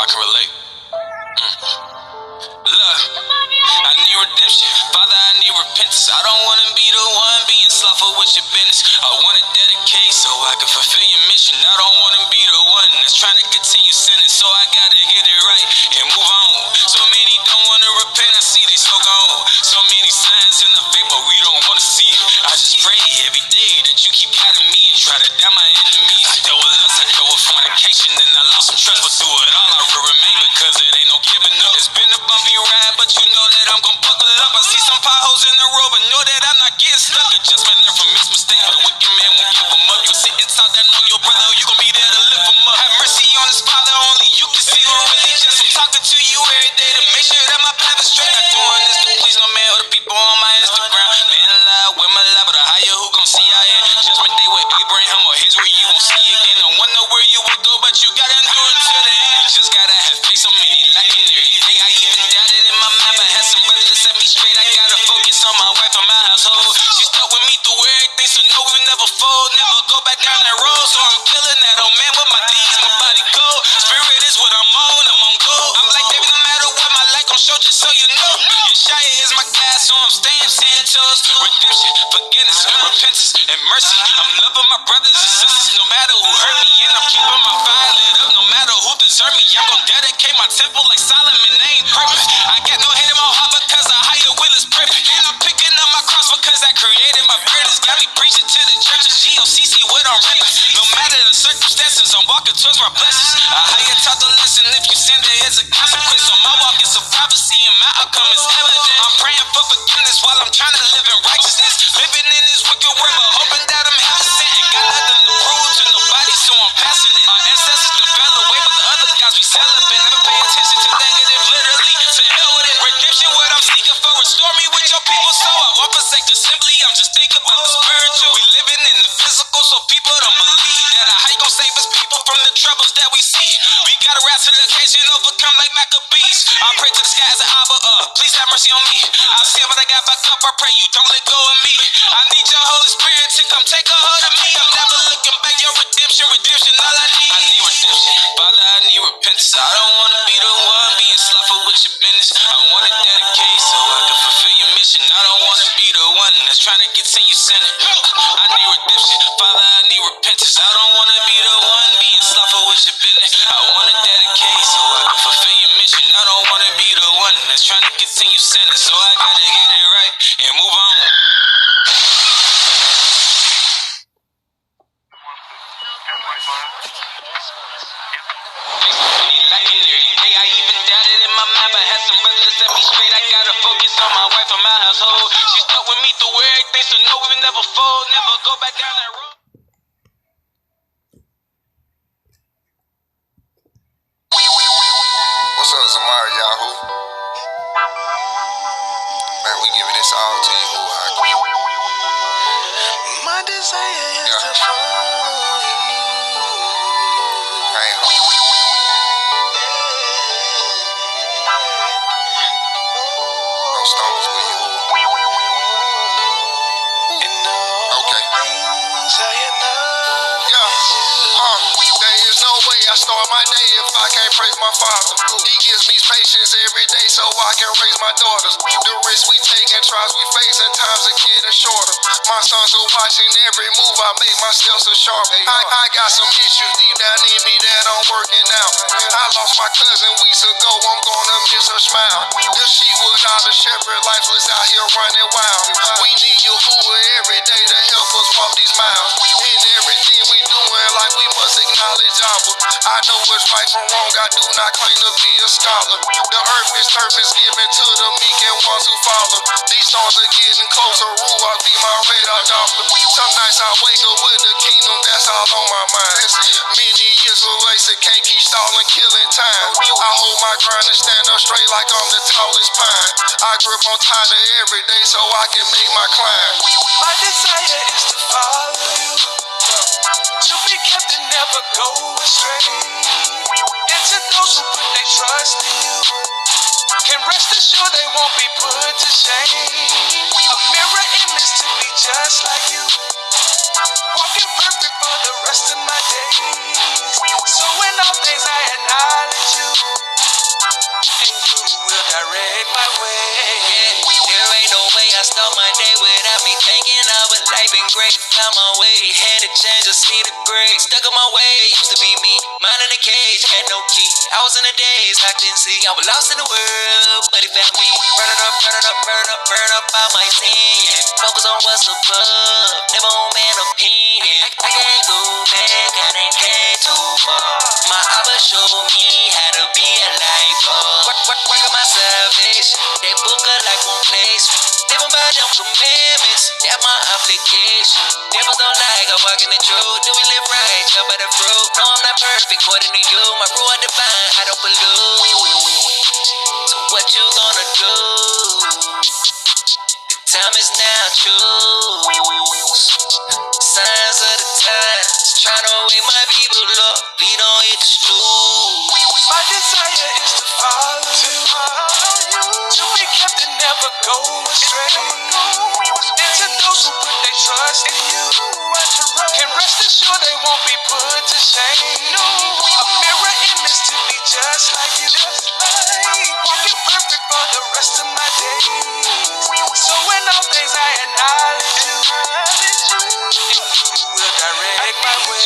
can relate. Look, I need redemption. Father, I need repentance. I don't want to be the one being slothful with your business. I want to dedicate so I can fulfill your mission. I don't want to be the one that's trying to continue sinning, so I gotta get it right and move on. So many don't want to repent, I see they so gone. So many signs in the faith, but we don't want to see it. I just pray every day that you keep guiding me and try to down my enemies. I dealt with lust, I dealt with fornication, and I lost some trust, but through it all I will remain because it ain't no giving up. It's been a bumpy ride, but you know that I'm gon' buckle up. I see some potholes in the road, but know that I'm not getting stuck. Adjustment learn from his mistakes, but a wicked man won't give them up. You sit and talk that know your brother, you gon' be there to lift him up. Have mercy on his father, only you can see who really just. I'm talking to you every day to make sure that my path is straight. Not doing this to please no man or the people on my Instagram. Man alive, women alive, but a higher who gon' see I am. Judgment day with Abraham, or his where you won't see again. I wonder where you will go, but you gotta endure it till the end. You just gotta have faith, so many lacking every day. I even doubted in my mind, but had somebody to set me straight. I gotta focus on my wife and my household. She stuck with me through everything, so no, we never fold. Never go back down that road, so I'm killing that old man with my D's, my body cold. Spirit is what I'm on go. I'm like, baby, no matter what, my life gon' show just so you know. Yahuah is my guide, so I'm staying Santos. Redemption, forgiveness, repentance, and mercy. I'm loving my brothers and sisters, no matter who hurt me, and I'm keeping my fire lit up, no matter who deserve me. I'm gon' dedicate my temple like Solomon, ain't perfect. I got no hate in my heart because a higher will is perfect. And I'm picking up my cross because I created my burdens. Got me preaching to the churches, GOCC, what I'm rapping. No matter the circumstances, I'm walking towards my blessings. A higher taught the lesson, if you sin, there is a consequence. So my walk is a prophecy and my outcome is evident. I'm praying for forgiveness while I'm trying to live in righteousness. Living in this wicked world, but hoping that I'm heaven sent. Ain't got nothing to prove to nobody, so I'm passing it. Our ancestors done fell away, but the other guys we celibate. Never pay attention to negative, literally. To hell with it. Redemption, what I'm seeking for. Restore me with your people, so I won't forsake the simply. I'm just thinking about the spiritual. We living in the physical, so people don't believe that a high gon' save us people from the troubles that we see. We gotta rise to the occasion, overcome like Maccabees. I pray to the sky as an Abba, please have mercy on me. I see what I got back up, I pray you don't let go of me. I need your Holy Spirit to come take a hold of me. I'm never looking back, your redemption, all I need. I need redemption, Father, I need repentance. I don't wanna be the one being slothful with your business. I wanna dedicate so I can fulfill your mission. I don't wanna be the one that's trying to continue sinning. I need redemption, Father, I need repentance. I don't wanna be the one being slothful with your business. I wanna dedicate so I can fulfill your mission. I don't wanna be the one that's trying to continue sinning, so I gotta get it right and move on. I even doubted in my mind, but had some brothers to set me straight. I gotta focus on my wife and my household. She stuck with me through everything, so no, we never fold. Never go back down that road. What's up, Zamari Yahuah? Man, we giving this all to you, My desire is to follow you. No stones with you. Okay. There is no way I start my day if I can't praise my Father. He gives me patience every day so I can raise my daughters. The risks we take and trials we face and times are getting shorter. My sons are watching every move I make, my steps are sharp. I got some issues deep down in me that I'm working out. I lost my cousin weeks ago, I'm gonna miss her smile. If she without a shepherd, lifeless out here running wild. We need Yahuah every day to help us walk these miles. In everything we doing, like we must acknowledge Abba. I know what's right from wrong, I do not claim to be a scholar. The earth is turf is given to the meek and ones who follow. These songs are getting closer, Ruach be my radar doppler. Some nights I wake up with the kingdom, that's all on my mind. Many years of wasted, can't keep stalling, killing time. I hold my ground and stand up straight like I'm the tallest pine. I grip on tighter every day so I can make my climb. My desire is to follow you, to be kept and never go astray. And to those who put their trust in you, can rest assured they won't be put to shame. A mirror image to be just like you, walking perfect for the rest of my days. So in all things I acknowledge you. great, found my way. Had to change, I see the grade. Stuck in my way, used to be me. Mind in a cage, had no key. I was in the days I couldn't see. I was lost in the world, but he found me. Burn it up, burn it up, burn up, burn up all my sin. Focus on what's above, never on man opinion. I can't go back, I done came too far. My Abba showed me how to be a life. Work on my salvation, that book of life won't place. Living by them commandments, that's my obligation. Devils don't like, I walk in the truth. Do we live right? Jump by the fruit. No, I'm not perfect, according to you. My rule are divine, I don't pollute. So what you gonna do? The time is now, choose. Signs of the times, trying to wake my people up. We don't hit the snooze. My desire is to follow you, to be kept and never go astray. And to those who put their trust in you, can rest assured they won't be put to shame. A mirror image to be just like you, walking perfect for the rest of my days. So in all things I acknowledge you, and you will direct my way.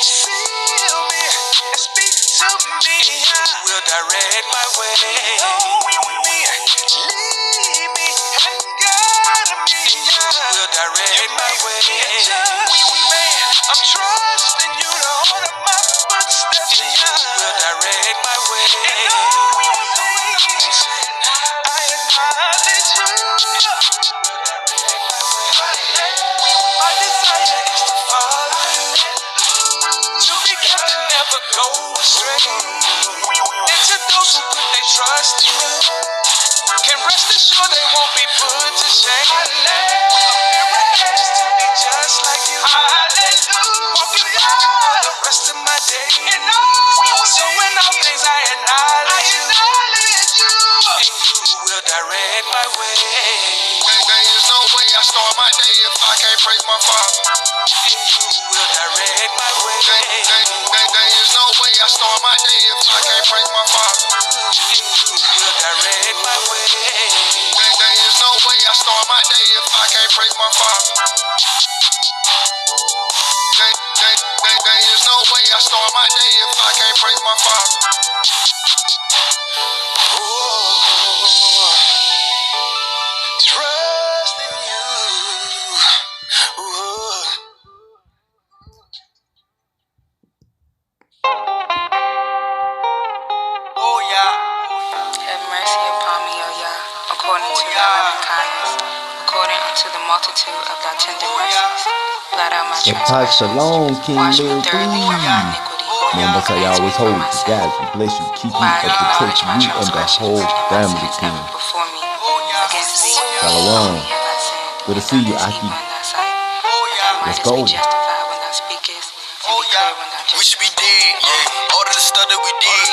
Seal me and speak to me. You will direct my way. Lead me and guide me. You will direct my way. I'm trusting you to order my footsteps. You will direct my way. I acknowledge you. My desire is to follow you, to be kept and never go astray. And to those who put their trust in you, can rest assured they won't be put to shame. A mirror is to be just like you. Walking perfect for the rest of my day. So in all things I acknowledge you, and you will direct my way. There is no way I start my day if I can't praise my Father. And you will direct my way. There is no way I start my day if I can't praise my Father. And you will direct my way. There is no way I start my day if I can't praise my Father. There is no way I start my day if I can't praise my Father. Trust in you. Oh yeah. Have mercy upon me, O Yah, according to thy loving kindness, according unto the multitude of thy tender mercies. Blot out my Shalom, transgressions. King Wash me Lil thoroughly from my iniquity. Man, that's how you always hold you. God bless you, keep you, and protect you and the whole family, King. Before me, against thee, Shalom. have I sinned. Good to see you, Aki. Let's go. Be justified when thou speakest, and be clear when thou We should be dead, yeah. All of the stuff that we did.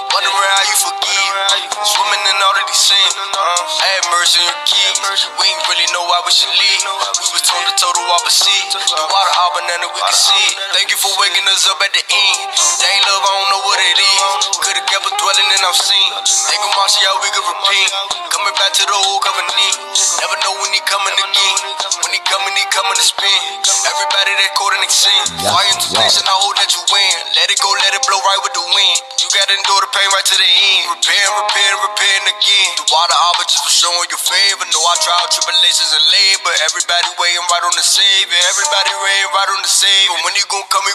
Wondering how you forgive. Swimming in all of these sins. I had mercy on your kids. We ain't really know why we should leave. We was told the total opposite. The water all banana, we can see it. Thank you for waking us up at the end. They ain't love, I don't know what it is. Could've kept us dwelling in our sin. Thank you, Marcia, how we could repent. Coming back to the old covenant. Never know when he coming again. When he coming to spin. Everybody that caught in their sin. Fire into station, I hope that you win. Let it go, let it blow right with the wind. You gotta endure the pain right to the end. Repairing again. The water arbor just for showing your favor. Know our trial, tribulations, and labor. Everybody waiting right on the Savior. Everybody waiting right on the Savior. When he gon' come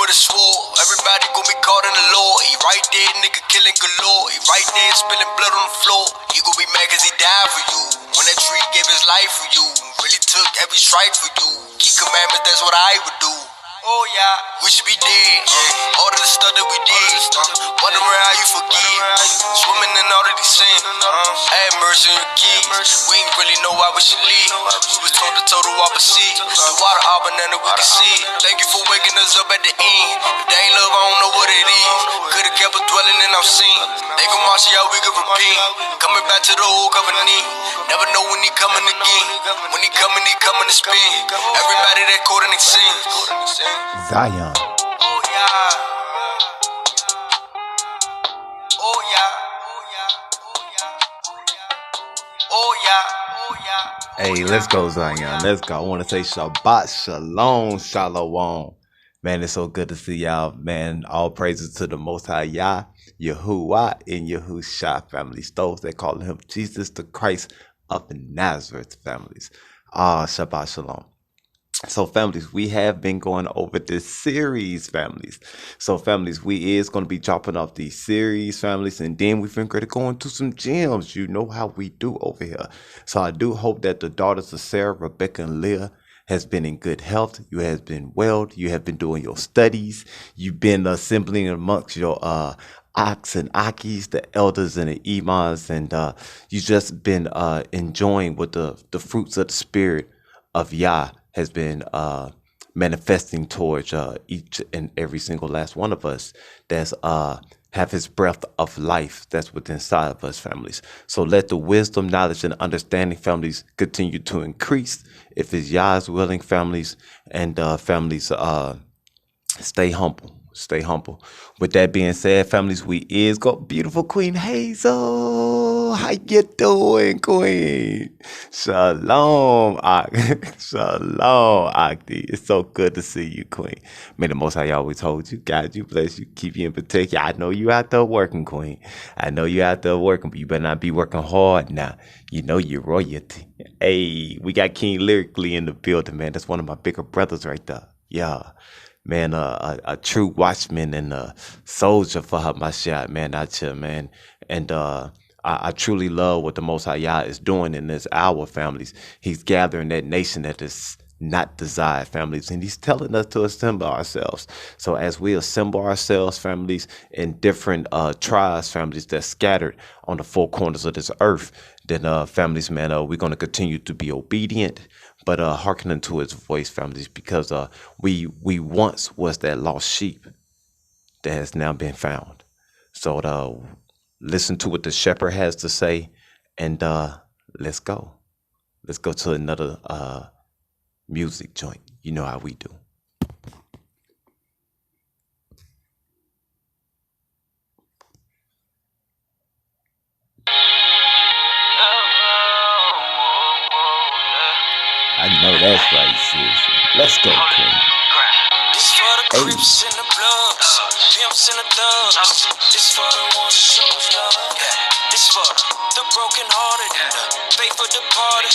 with a sword. Everybody gon' be caught in the Lord. He right there, nigga killing galore. He right there spilling blood on the floor. He gon' be mad cause he died for you. When that tree gave his life for you. Really took every strike for you. Keep commandments, that's what I would do. Oh yeah. We should be dead, all of the stuff that we did. Wondering how you forgive. Swimming in all of these sins. I had mercy on your kids. We ain't really know why we should leave. We was told the total opposite. The water all banana, we can see it. Thank you for waking us up at the end. If they ain't love, I don't know what it is. Could've kept us dwelling in our sin. Thank you, Marcia, how we could repent. Coming back to the old covenant. Never know when he coming again. When he coming to spin. Everybody that caught in their sin. Zion. Oh yeah. Oh yeah. Oh yeah. Oh yeah. Oh yeah. Oh yeah. Hey, let's go, Zion. Let's go. I want to say Shabbat Shalom, Shalom. Man, it's so good to see y'all. Man, all praises to the Most High Yah, Yahuah, and Yahushua families. Those that call him Jesus the Christ of Nazareth families. Shabbat Shalom. So families, we have been going over this series, families. So families, we is going to be dropping off these series, families, and then we've been going to go into some gems. You know how we do over here. So I do hope that the daughters of Sarah, Rebecca, and Leah has been in good health. You have been well. You have been doing your studies. You've been assembling amongst your ox and akis, the elders and the imams, and you just been enjoying what the fruits of the spirit of Yah has been manifesting towards each and every single last one of us that's have his breath of life that's within inside of us, families. So let the wisdom, knowledge, and understanding, families, continue to increase. If it's Yah's willing, families, and families, stay humble. Stay humble. With that being said, families, we is got beautiful Queen Hazel. How you doing, Queen? Shalom, Shalom, Akti. It's so good to see you, Queen. May the Most High always hold you, guide you, bless you, keep you in protection. I know you out there working, Queen. I know you out there working, but you better not be working hard now. You know you're royalty. Hey, we got King Lyrically in the building, man. That's one of my bigger brothers right there. Yeah. Man, a true watchman and a soldier for Hamashiach, man, out here, man. And I truly love what the Most High Yah is doing in this hour, families. He's gathering that nation that is not desired, families, and he's telling us to assemble ourselves. So as we assemble ourselves, families, in different tribes, families that's scattered on the four corners of this earth, then families, man, we're going to continue to be obedient, but hearkening to his voice, families, because we once was that lost sheep that has now been found. So listen to what the shepherd has to say, and let's go. Let's go to another music joint. You know how we do. I know that's right, seriously. Let's go, Queen. This for the Crips and the Bloods, pimps and the thugs. This for the ones who shows love. This for the broken hearted and the faithful departed.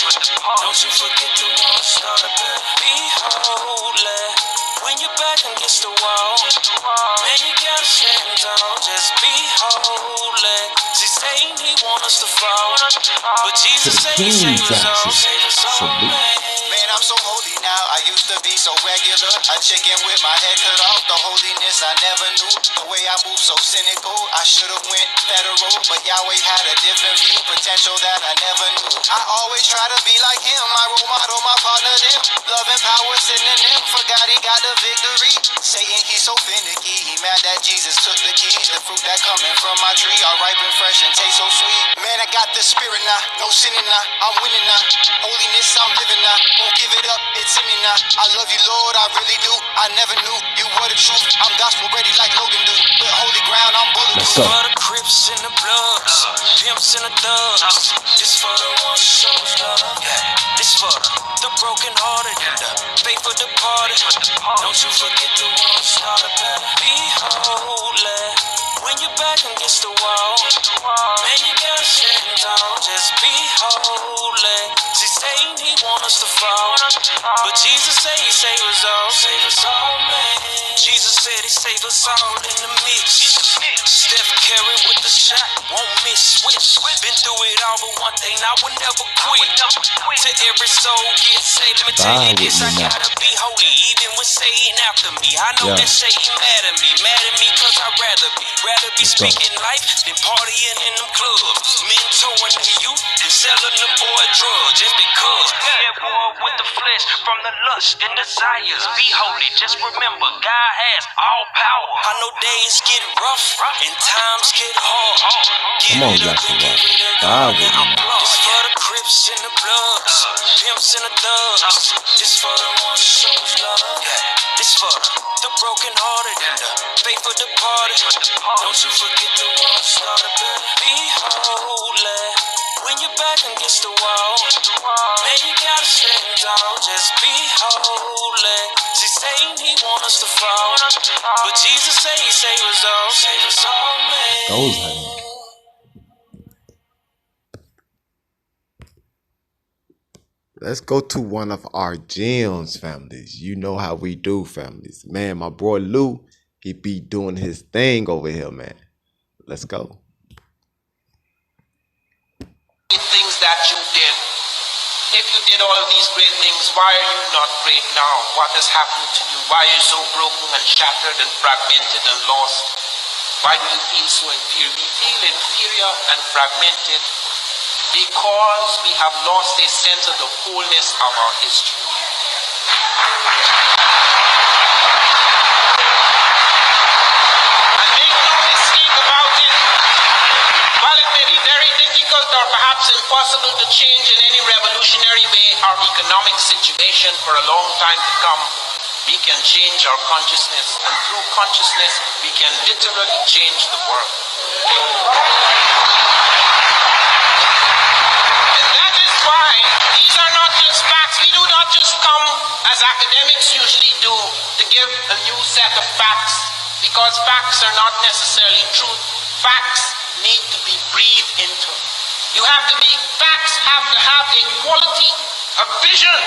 Don't you forget the ones started. Be holy when you're back against the wall. Man, you gotta stand tall. Just be holy. See, Satan, he want us to fall, but Jesus said he saved us all. Save us all, Man, I'm so holy now. I used to be so regular. A chicken with my head cut off. The holiness I never knew. The way I move so cynical. I should've went federal, but Yahweh had a different view. Potential that I never knew. I always try to be like him. My role model, my partner, them. Love and power synonym. Forgot he got the victory. Satan, he's so finicky. He mad that Jesus took the keys. The fruit that coming from my tree are ripe and fresh and taste so sweet. Man, I got the spirit now. No sinning now. I'm winning now. Holiness, I'm living now. Won't give it up, it's in me now. I love you, Lord, I really do. I never knew you were the truth. I'm gospel ready like Logan do. With holy ground, I'm bulletproof. This for the Crips and the Bloods, pimps and the thugs. This for the ones who shows love. This for the broken hearted and the faithful departed. Don't you forget the ones started. Be holy when you're back against the wall. Man, you gotta stand tall. Just be holy. See, Satan, he want us to fall, but Jesus said he save us all. Save us all, man. Jesus said he save us all in the mix. Steph Curry with the shot, won't miss. Switch. Been through it all, but one thing I will never quit. To every soul get saved. Let me tell you this, I gotta be holy, even when Satan after me. I know that Satan mad at me cause I'd rather be speaking life than partying in them clubs. Mentoring the youth and selling them boy drugs just because. At war with the flesh from the lust and desires. Be holy, just remember God has all power. I know days get rough and times get hard. Come on, Yahuah. This for the Crips and the Bloods, pimps and the thugs. This for the ones who shows love. This for the broken hearted and the faithful departed. Don't you forget the ones started. Be holy when you're back against the wall. Man, you gotta stand tall, just be holy. See, Satan, he want us to fall, but Jesus say he save us all, man. Goes, honey. Let's go to one of our gems, families. You know how we do, families. Man, my boy Lou, he be doing his thing over here, man. Let's go. Things that you did. If you did all of these great things, why are you not great now? What has happened to you? Why are you so broken and shattered and fragmented and lost? Why do you feel so inferior? We feel inferior and fragmented because we have lost a sense of the wholeness of our history. And make no mistake about it, while it may be very difficult or perhaps impossible to change in any revolutionary way our economic situation for a long time to come, we can change our consciousness, and through consciousness we can literally change the world. And that is why these are not just facts. We do not just come, as academics usually do, to give a new set of facts, because facts are not necessarily truth. Facts need to be breathed into. Facts have to have a quality, a vision.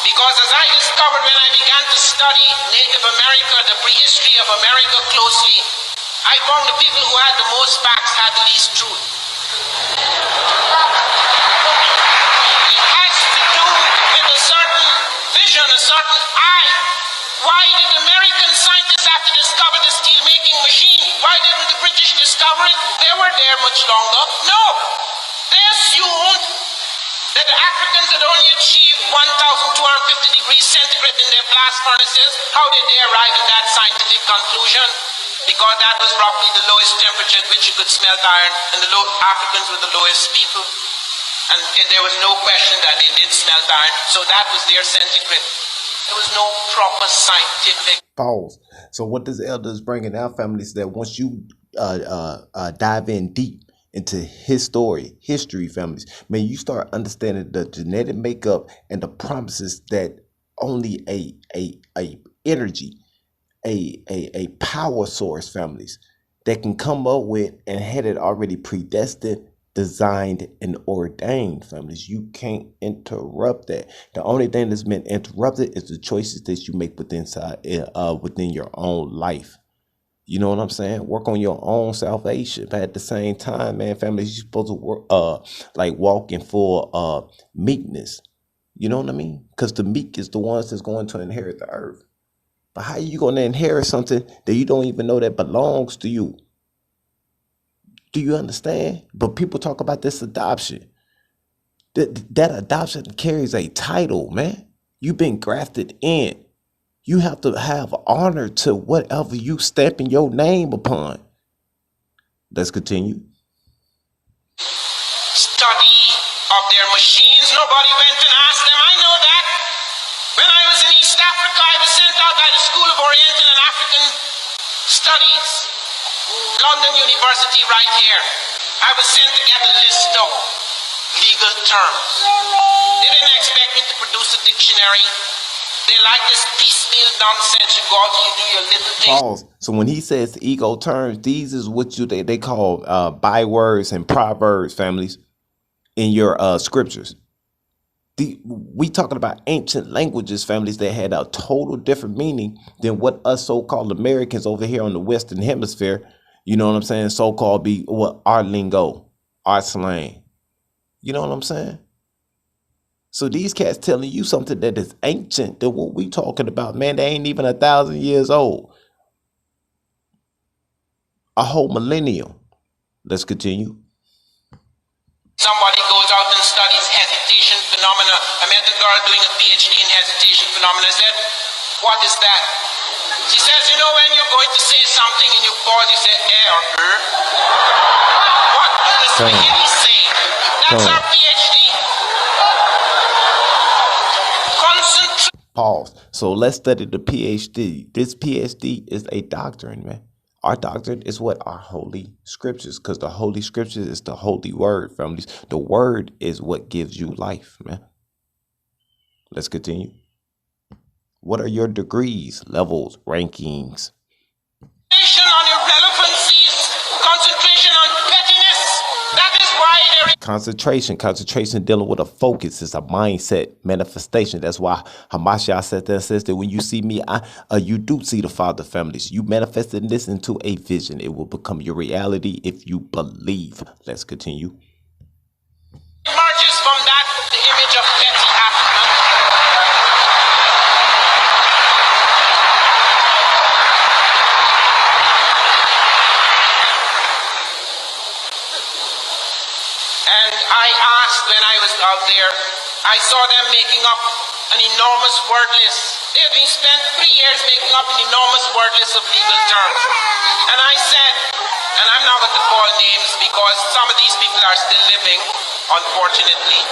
Because as I discovered when I began to study Native America, the prehistory of America closely, I found the people who had the most facts had the least truth. It has to do with a certain vision, a certain eye. Why did American scientists have to discover the steel-making machine? Why didn't the British discover it? They were there much longer. No! They assumed that the Africans had only achieved 1,250 degrees centigrade in their blast furnaces. How did they arrive at that scientific conclusion? Because that was roughly the lowest temperature at which you could smelt iron, and the Africans were the lowest people. And there was no question that they did smelt iron, so that was their centigrade. There was no proper scientific. Pause. So what this elder is bringing out, families, that once you dive in deep into history, families, man, you start understanding the genetic makeup and the promises that only a energy, a power source, families, that can come up with and had it already predestined, designed, and ordained, families. You can't interrupt that. The only thing that's been interrupted is the choices that you make within your own life. You know what I'm saying? Work on your own salvation. But at the same time, man, families, you're supposed to work, walk in full meekness. You know what I mean? Because the meek is the ones that's going to inherit the earth. But how are you going to inherit something that you don't even know that belongs to you? Do you understand? But people talk about this adoption. That adoption carries a title, man. You've been grafted in. You have to have honor to whatever you stamping your name upon. Let's continue. Study of their machines. Nobody went and asked them. I know that. When I was in East Africa, I was sent out by the School of Oriental and African Studies, London University right here. I was sent to get a list of legal terms. They didn't expect me to produce a dictionary. They like this piecemeal nonsense. You go out and you do your little thing. Pause. So when he says ego terms, these is what they call bywords and proverbs, families, in your scriptures. We talking about ancient languages, families, that had a total different meaning than what us so-called Americans over here on the Western Hemisphere, you know what I'm saying, so-called be what our lingo, our slang. You know what I'm saying? So these cats telling you something that is ancient than what we talking about, man. They ain't even 1,000 years old. A whole millennium. Let's continue. Somebody goes out and studies hesitation phenomena. I met a girl doing a PhD in hesitation phenomena. I said, what is that? She says, you know, when you're going to say something and you pause, you say, or What do the spaghetti say? That's our PhD. Pause. So let's study the PhD. This PhD is a doctrine, man. Our doctrine is what? Our holy scriptures, because the holy scriptures is the holy word, families. The word is what gives you life, man. Let's continue. What are your degrees, levels, rankings? On irrelevancies, concentration on pettiness. That is why there is Concentration dealing with a focus is a mindset manifestation. That's why Hamashiach said that, says that when you see me, you do see the Father, families. You manifested this into a vision. It will become your reality if you believe. Let's continue. emerges from that the image of petty acumen. And I asked when I was out there, I saw them making up an enormous word list. They had been spent 3 years making up an enormous word list of legal terms. And I said, and I'm not going to call names because some of these people are still living, unfortunately.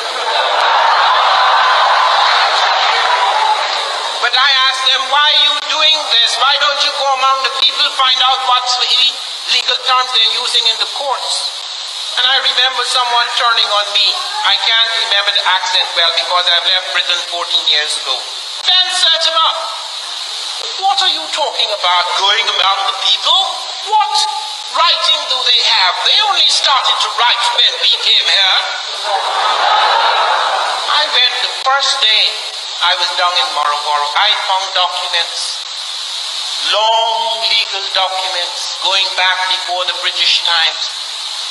But I asked them, why are you doing this? Why don't you go among the people, find out what Swahili legal terms they're using in the courts? And I remember someone turning on me. I can't remember the accent well because I've left Britain 14 years ago. Then search him up. What are you talking about, going among the people? What writing do they have? They only started to write when we came here. I went the first day I was down in Morogoro. I found documents, long legal documents going back before the British times,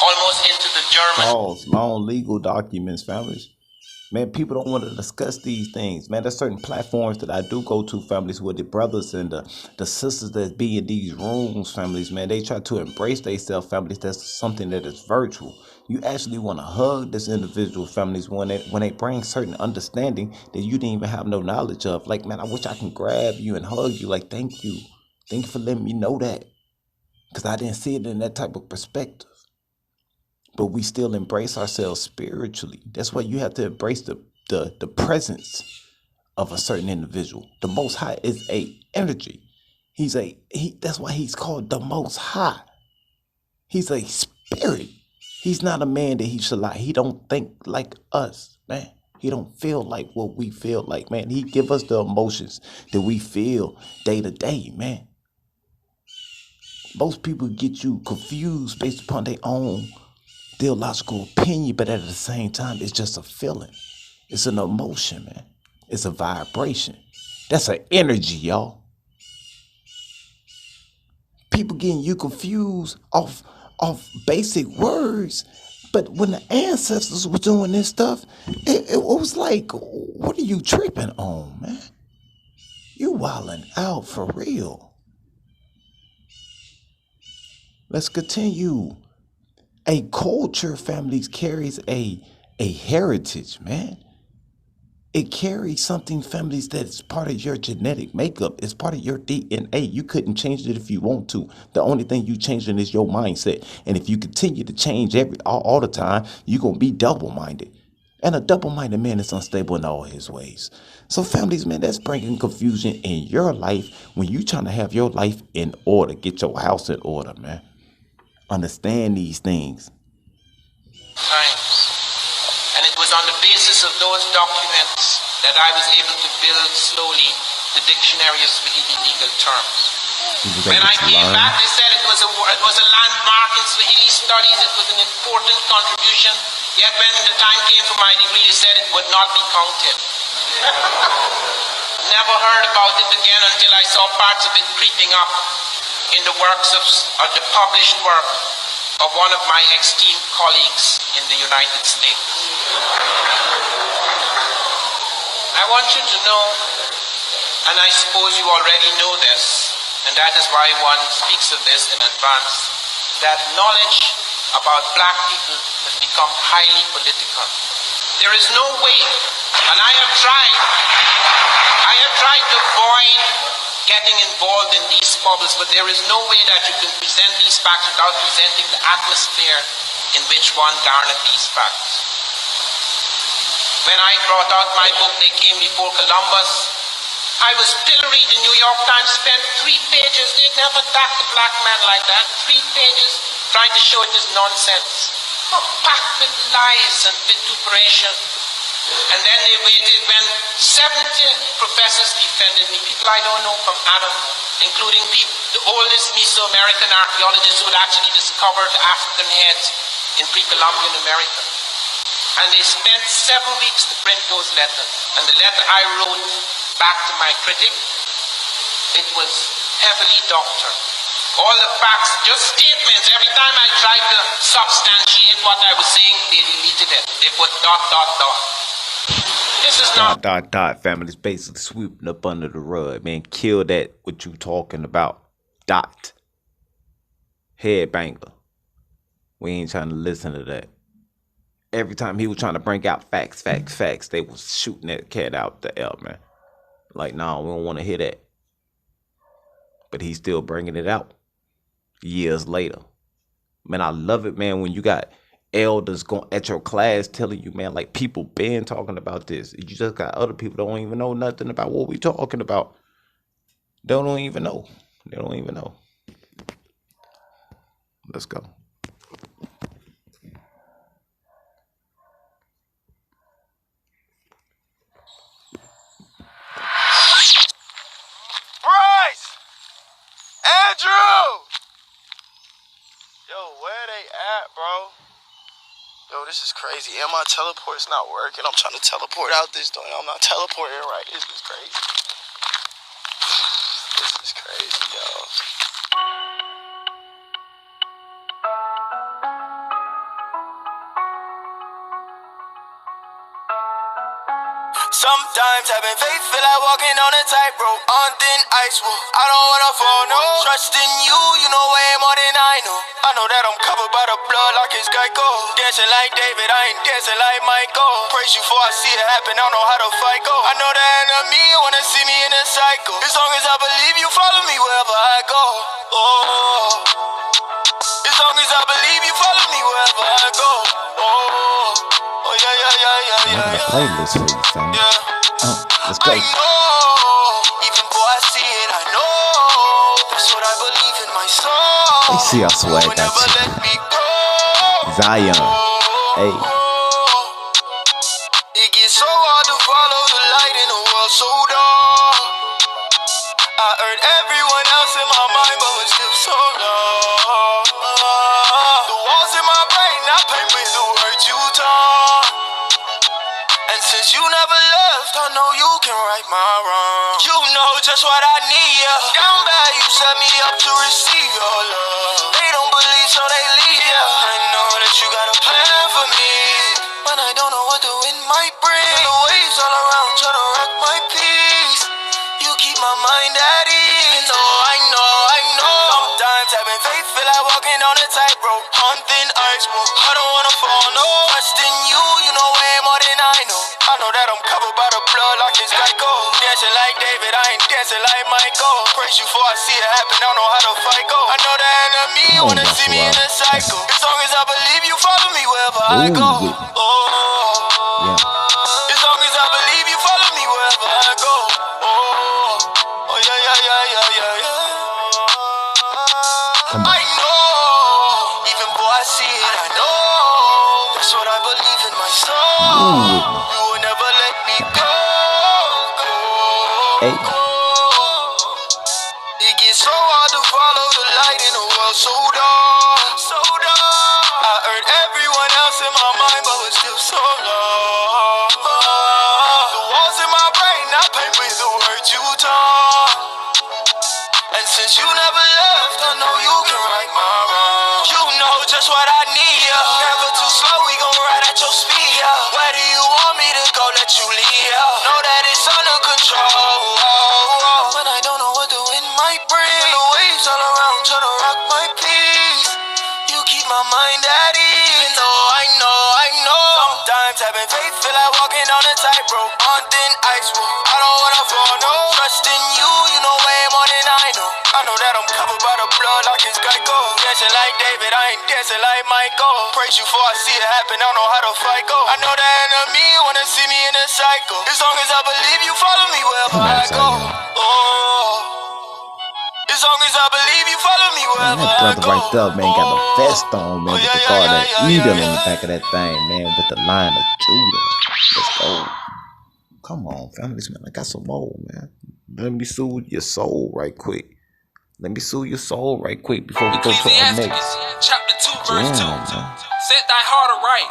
almost into the German. Long legal documents, families. Man, people don't want to discuss these things. Man, there's certain platforms that I do go to, families, where the brothers and the sisters that be in these rooms, families, man, they try to embrace themselves, families. That's something that is virtual. You actually want to hug this individual, families, when they bring certain understanding that you didn't even have no knowledge of. Like, man, I wish I can grab you and hug you. Like, thank you. Thank you for letting me know that. Because I didn't see it in that type of perspective. But we still embrace ourselves spiritually. That's why you have to embrace the presence of a certain individual. The Most High is a energy. That's why he's called the Most High. He's a spirit. He's not a man that he should lie. He don't think like us, man. He don't feel like what we feel like, man. He give us the emotions that we feel day to day, man. Most people get you confused based upon their own theological opinion, but at the same time, it's just a feeling. It's an emotion, man. It's a vibration. That's an energy, y'all. People getting you confused off basic words, but when the ancestors were doing this stuff, it was like, what are you tripping on, man? You wilding out for real. Let's continue. A culture, families, carries a heritage, man. It carries something, families, that's part of your genetic makeup. It's part of your DNA. You couldn't change it if you want to. The only thing you changing is your mindset. And if you continue to change all the time, you're going to be double-minded. And a double-minded man is unstable in all his ways. So, families, man, that's bringing confusion in your life when you're trying to have your life in order. Get your house in order, man. Understand these things. Times. And it was on the basis of those documents that I was able to build slowly the dictionary of Swahili legal terms. When I came back, they said it was a landmark in Swahili studies. It was an important contribution. Yet when the time came for my degree, they said it would not be counted. Never heard about it again until I saw parts of it creeping up in the works of the published work of one of my esteemed colleagues in the United States. I want you to know, and I suppose you already know this, and that is why one speaks of this in advance, that knowledge about black people has become highly political. There is no way, and I have tried to avoid getting involved in these bubbles, but there is no way that you can present these facts without presenting the atmosphere in which one garnered these facts. When I brought out my book, They Came Before Columbus, I was pilloried. The New York Times spent 3 pages. They never attacked a black man like that. 3 pages trying to show it is nonsense. Packed with lies and vituperation. And then they waited when 70 professors defended me. People I don't know from Adam, including the oldest Mesoamerican archaeologists who had actually discovered African heads in pre-Columbian America. And they spent 7 weeks to print those letters. And the letter I wrote back to my critic, it was heavily doctored. All the facts, just statements. Every time I tried to substantiate what I was saying, they deleted it. They put ... This is not... Families basically sweeping up under the rug. Man, kill that, what you talking about. Headbanger. We ain't trying to listen to that. Every time he was trying to bring out facts, they was shooting that cat out the air, man. Like, nah, we don't want to hear that. But he's still bringing it out years later. Man, I love it, man, when you got elders going at your class telling you, man, like, people been talking about this. You just got other people that don't even know nothing about what we talking about. They don't even know. Let's go. Bryce! Andrew! Yo, where they at, bro? Yo, this is crazy. And my teleport's not working. I'm trying to teleport out this door. I'm not teleporting right. This is crazy. This is crazy, yo. Sometimes having faith feel like walking on a tightrope on thin ice. I don't wanna fall, no. Trust in you, you know way more than I know. I know that I'm covered by the blood like it's Geico. Dancing like David, I ain't dancing like Michael. Praise you before I see it happen, I don't know how to fight go. I know the enemy wanna see me in a cycle. As long as I believe you, follow me wherever I go. Oh, as long as I believe you, follow me wherever I go. Oh yeah. I'm gonna play this for you, fam. Let's go. I know, even before I see it, I know. That's what I believe in my soul. You see how swag got you. Zion. Hey. It gets so hard to follow the light in a world so dark. I heard everyone else in my mind, but it's still so low. The walls in my brain, I paint with the words you talk. And since you never left, I know you can right my wrong. You know just what I need, yeah. Down bad, you set me up to receive your love. They don't believe, so they leave, yeah. I know that you got a plan for me, but I don't know what the wind might bring. And the waves all around try to rock my peace. You keep my mind at ease. I know. Sometimes having faith feel like walking on a tightrope on thin ice. I don't wanna fall, no. Trust in you, you know way more than I know. I know that I'm covered by the blood like it's Geico. Dancing like David, I ain't dancing like Michael. Praise you before I see it happen, I don't know how to fight go. I know the enemy wanna see me in a cycle. As long as I believe you, follow me wherever I go. Yeah. As long as I believe you, follow me wherever I go. Oh yeah. Come on. I know, even before I see it, I know. That's what I believe in my soul. You will never let me go. Hey. It gets so hard to follow the light in a world so dark. I heard everyone else in my mind, but it's still so low. The walls in my brain, I paint with the words you talk. And since you never left, I know you can right my wrong. You know just what I need, yeah. Never too slow, we gon' ride at your speed, yeah. Where do you want me to go, let you lead, yeah. Know that it's under control, but I don't know what the wind might bring. And the waves all around try to rock my peace. You keep my mind at ease. I know. Sometimes having faith feel like walking on a tightrope, on thin ice road. I don't wanna fall, no. Trust in you, you know way more than I know. I know that I'm covered by the blood like it's Geico. Dancing like David, I ain't dancing like Michael. Praise you before I see it happen, I don't know how to fight go. I know the enemy wanna see me in a cycle. As long as I believe you follow me wherever I go. As long as I believe you follow me wherever that brother I go. right there, man, got a vest on, man, with the guardian angel in the back of that thing, man, with the line of Judah. Let's go. Come on, families, man. I got some more, man. Let me soothe your soul right quick. Let me soothe your soul right quick before we go to our next. Chapter 2, verse 2. Set thy heart aright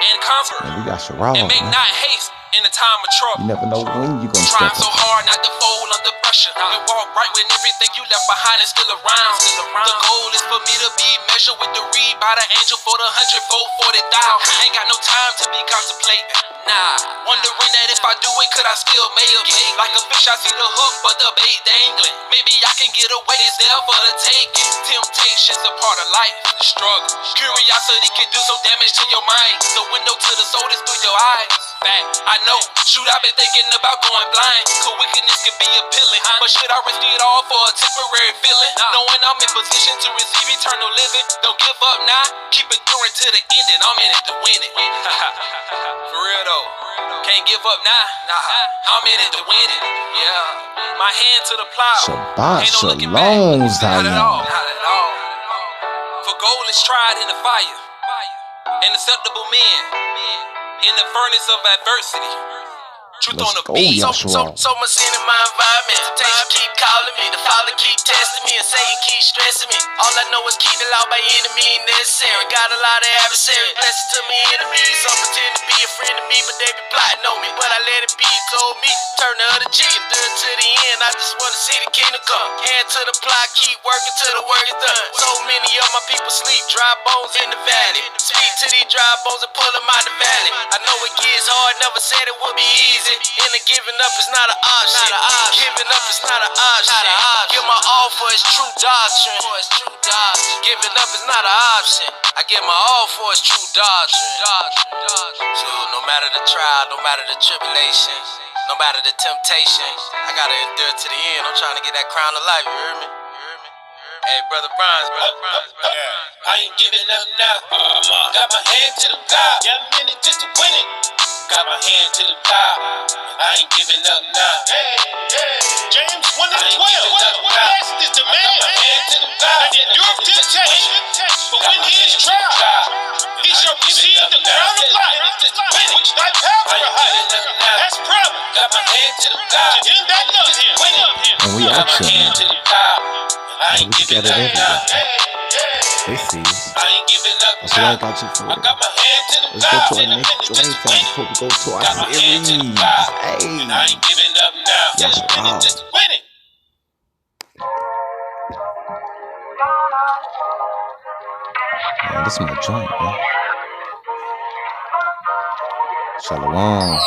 and comfort, Man, we got Shachah, and make man. not haste in the time of trouble. You never know when you're gonna Trying step so up. hard not to fold under pressure, and walk right when everything you left behind is still around. The goal is for me to be measured with the reed by the angel for the 100-fold 40,000. I ain't got no time to be contemplating. Nah, wondering that if I do it, could I still make it? Like a fish, I see the hook, but the bait dangling. Maybe I can get away, it's there for the taking. Temptation's a part of life, the struggle. Curiosity can do some damage to your mind. The window to the soul is through your eyes. Fact, I know. Shoot, I've been thinking about going blind. Cause wickedness can be appealing. But should I risk it all for a temporary feeling? Knowing I'm in position to receive eternal living. Don't give up now. Keep enduring to the end, and I'm in it to win it. For real though. Can't give up now. I'm in it to win it. Yeah. My hand to the plow. Shabbat Ain't no looking shalom, back. Not at all. Zion. Not at all. For gold is tried in the fire, and acceptable men in the furnace of adversity. Truth Let's on the go, beat. Yahuah. So much sin in my environment. Temptation keep calling me. The Father keep testing me. And Satan keep stressing me. All I know is keep the law by any means necessary. Got a lot of adversaries. Blessings to me enemies. Some pretend to be a friend to me, but they be plotting on me. But I let it be. Told me turn the other cheek and do it to the end. I just want to see the kingdom come. Hand to the plot, keep working till the work is done. So many of my people sleep. Dry bones in the valley. Speak to these dry bones and pull them out the valley. I know it gets hard. Never said it would be easy. And the giving up is not an option. Giving up is not an option. Give my all for his true doctrine. Giving up is not an option. I give my all for his true doctrine. So no matter the trial, no matter the tribulation, no matter the temptation, I gotta endure to the end. I'm trying to get that crown of life. You hear me? Hey, brother Bronze. I ain't giving up now. Got my hand to the plow. Yeah, I'm in it just to win it. Got my hand to the plow. I ain't giving up now. James 1:12. Blessed is the man that endureth temptation. But when he is tried, he shall receive the crown of life, which thy power hath. That's promise. Got my hand to the plow. To them that love him. And we Got my action, hand to man. the plow. I ain't We giving got it up now. everywhere. They see us. I ain't giving up That's what I now. got you for. I got my hand to the Let's go plow. to our next joint, fam, before we go to our Got my hand to the series. plow. Hey. And I ain't giving up now. Just win it, just win it. Man, this is my joint, man. Shalom.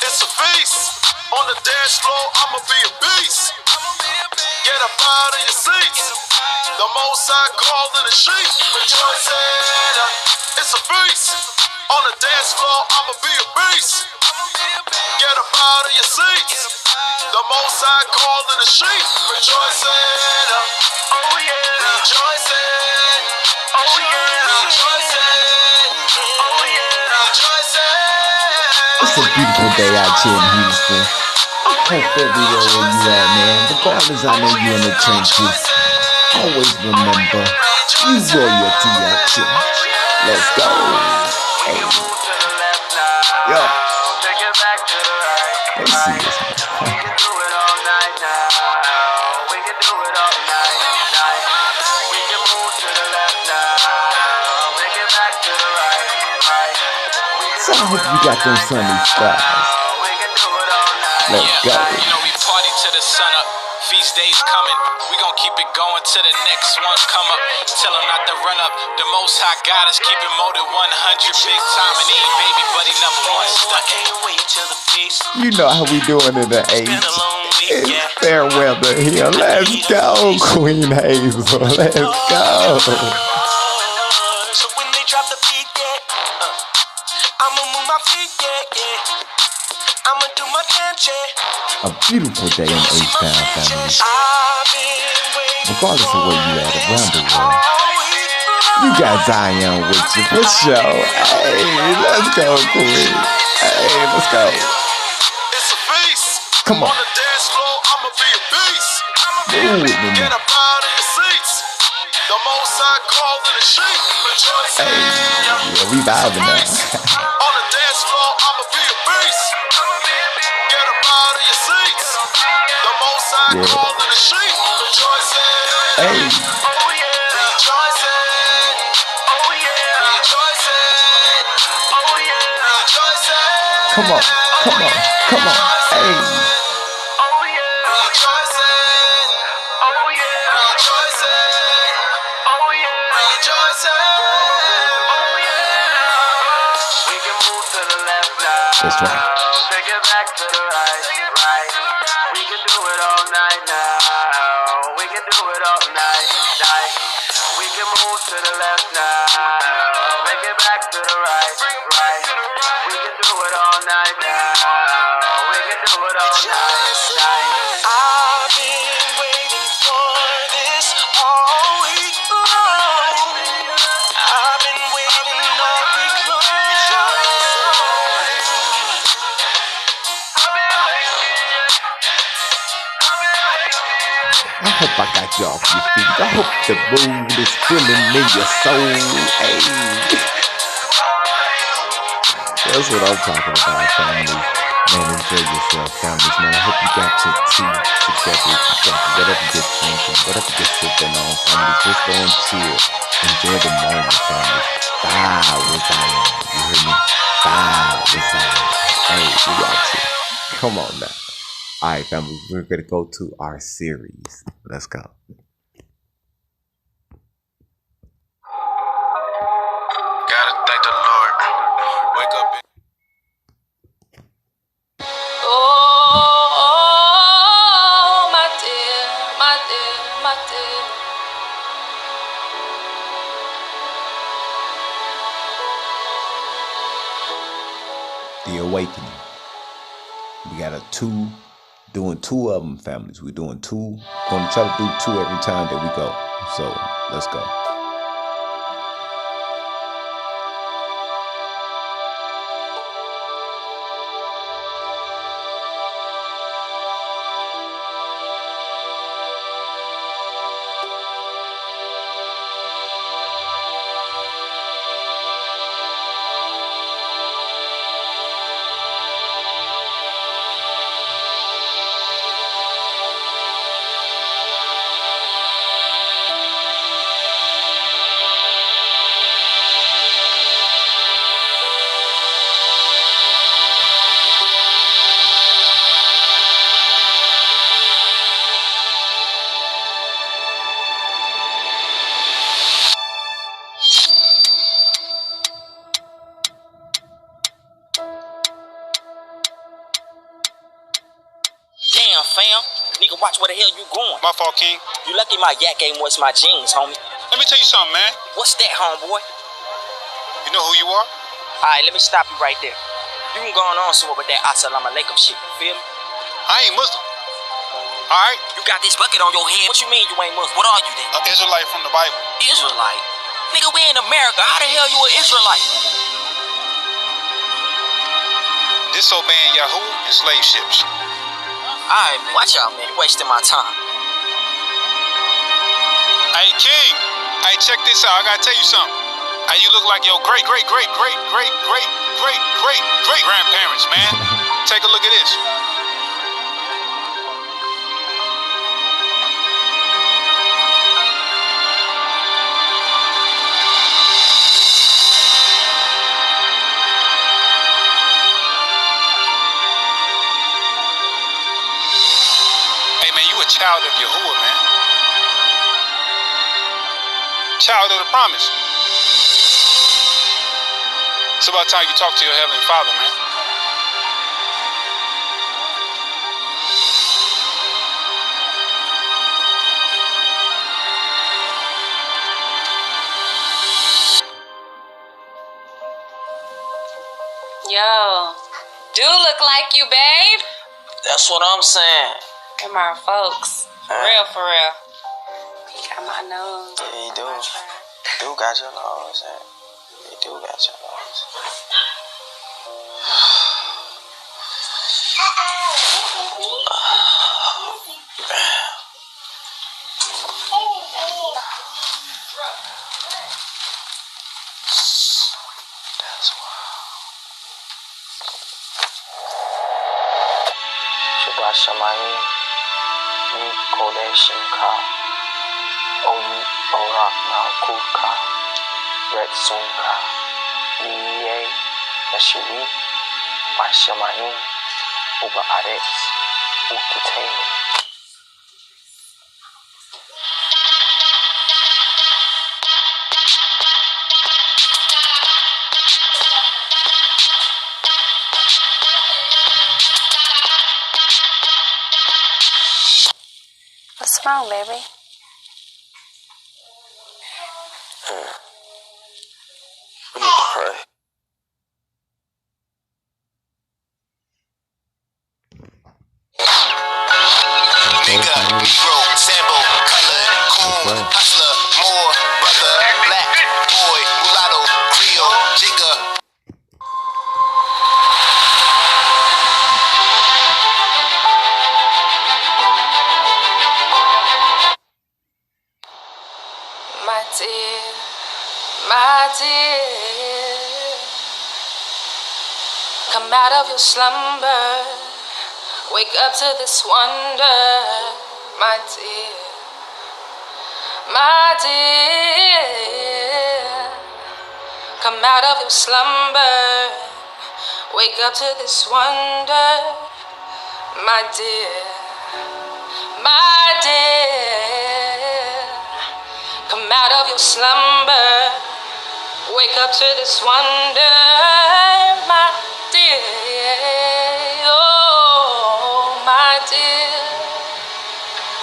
It's a feast. On the dance floor, I'ma be a beast. Get up out of your seats. The most high called in the sheep. Rejoicing. It's a feast. On the dance floor, I'ma be a beast. Get up out of your seats. The most high called in the sheep. Rejoicing. Oh yeah. Rejoicing. Oh yeah. Rejoicing. Oh yeah. Rejoicing. It's a beautiful day out here in Houston. Hope everywhere where you at, man. Regardless, I know you in the trenches. Always remember, you royalty out here. Let's go. Hey. Yo. Let's see this, man. So I hope you got them sunny skies. Let's go. You know we party to the sun up. Feast days coming. We gon' keep it going till the next one come up. Tell them not to run up. The most high God is keeping more than 100. Big time and eat baby buddy number one stuck. You know how we doing in the H. It's fair weather here. Let's go, Queen Hazel. Let's go. So when they drop the beat, I'ma move my feet, I'ma do my dance, A beautiful day in H-Town, family. Regardless of where you at around the world, you got Zion with you for sure. Hey, let's go, Queen. Hey, let's go. It's a feast. Come on. On the dance floor, I'ma be a beast. Move with me. Get up out of your seats. The most high call to the sheep. Hey, yeah, we vibing now. On the dance floor, I'ma be a beast. Get up out of your seats. The most high Yeah. call to the sheep. Rejoicing. Hey, Oh yeah. Rejoicing. Oh yeah. Rejoicing. Oh yeah. Rejoicing. come on, come on, come on. Hey, Oh yeah. Rejoicing. Oh yeah. Rejoicing. Oh yeah. Rejoicing. Oh yeah. We can move to the left now. that's right. Take it back to the right. Right. We can do it all night now. We can do it all night. Night. We can move to the left now. Take it back to the right. Right. We can do it all night now. We can do it all night. Night. I've been waiting for this all week long. I've been waiting all week long. I hope I got you off your feet. I hope the mood is feeling in your soul. Hey, that's what I'm talking about, family. Man, enjoy yourself, families. Man, I hope you got your tea together. You got whatever you're drinking, whatever you're sipping on, families. Just go and chill. Enjoy the moment, families. Vibe with Zion. You hear me? Vibe with Zion. Hey, we got you. Come on now. All right, family, we're going to go to our series. Let's go. Gotta thank the Lord. Wake up. Oh, my dear, my dear, my dear. The Awakening. We got doing two of them, families. We're doing two. Gonna try to do two every time that we go. So let's go. Damn, fam. Nigga, watch where the hell you going. My fault, King. You lucky my yak ain't moist my jeans, homie. Let me tell you something, man. What's that, homeboy? You know who you are? Alright, let me stop you right there. You can go on somewhere with that assalamu alaikum shit, you feel me? I ain't Muslim. Alright? You got this bucket on your head. What you mean you ain't Muslim? What are you then? An Israelite from the Bible. Israelite? Nigga, we in America. How the hell you an Israelite? Disobeying Yahuah and slave ships. Alright, man. Watch out, man. You wasting my time. Hey, King. Hey, check this out. I gotta tell you something. Hey, you look like your great grandparents, man. Take a look at this. child of Yahuah, man. Child of the promise. It's about time you talk to your Heavenly Father, man. Yo, do look like you, babe. That's what I'm saying. Them our folks. For real. He got my nose. Yeah, he do. Do got your nose. He do got your nose. That's wild. Shabbat Shamayim, Mi Kodeshim Ka, Oyi Orak Malkut Ka, Retsun Ka, Iye Yeshuri, Bashamayim, Uba Aretz, Utatemi. What's wrong, baby? We need to pray. Nigga, Negro, Sambo, Color, Coon, Hustler, Moore, Brother, Black, Boy, Mulatto, Creole, Jigger. My dear, come out of your slumber, wake up to this wonder, my dear, come out of your slumber, wake up to this wonder, my dear, come out of your slumber, wake up to this wonder, my dear, oh, my dear.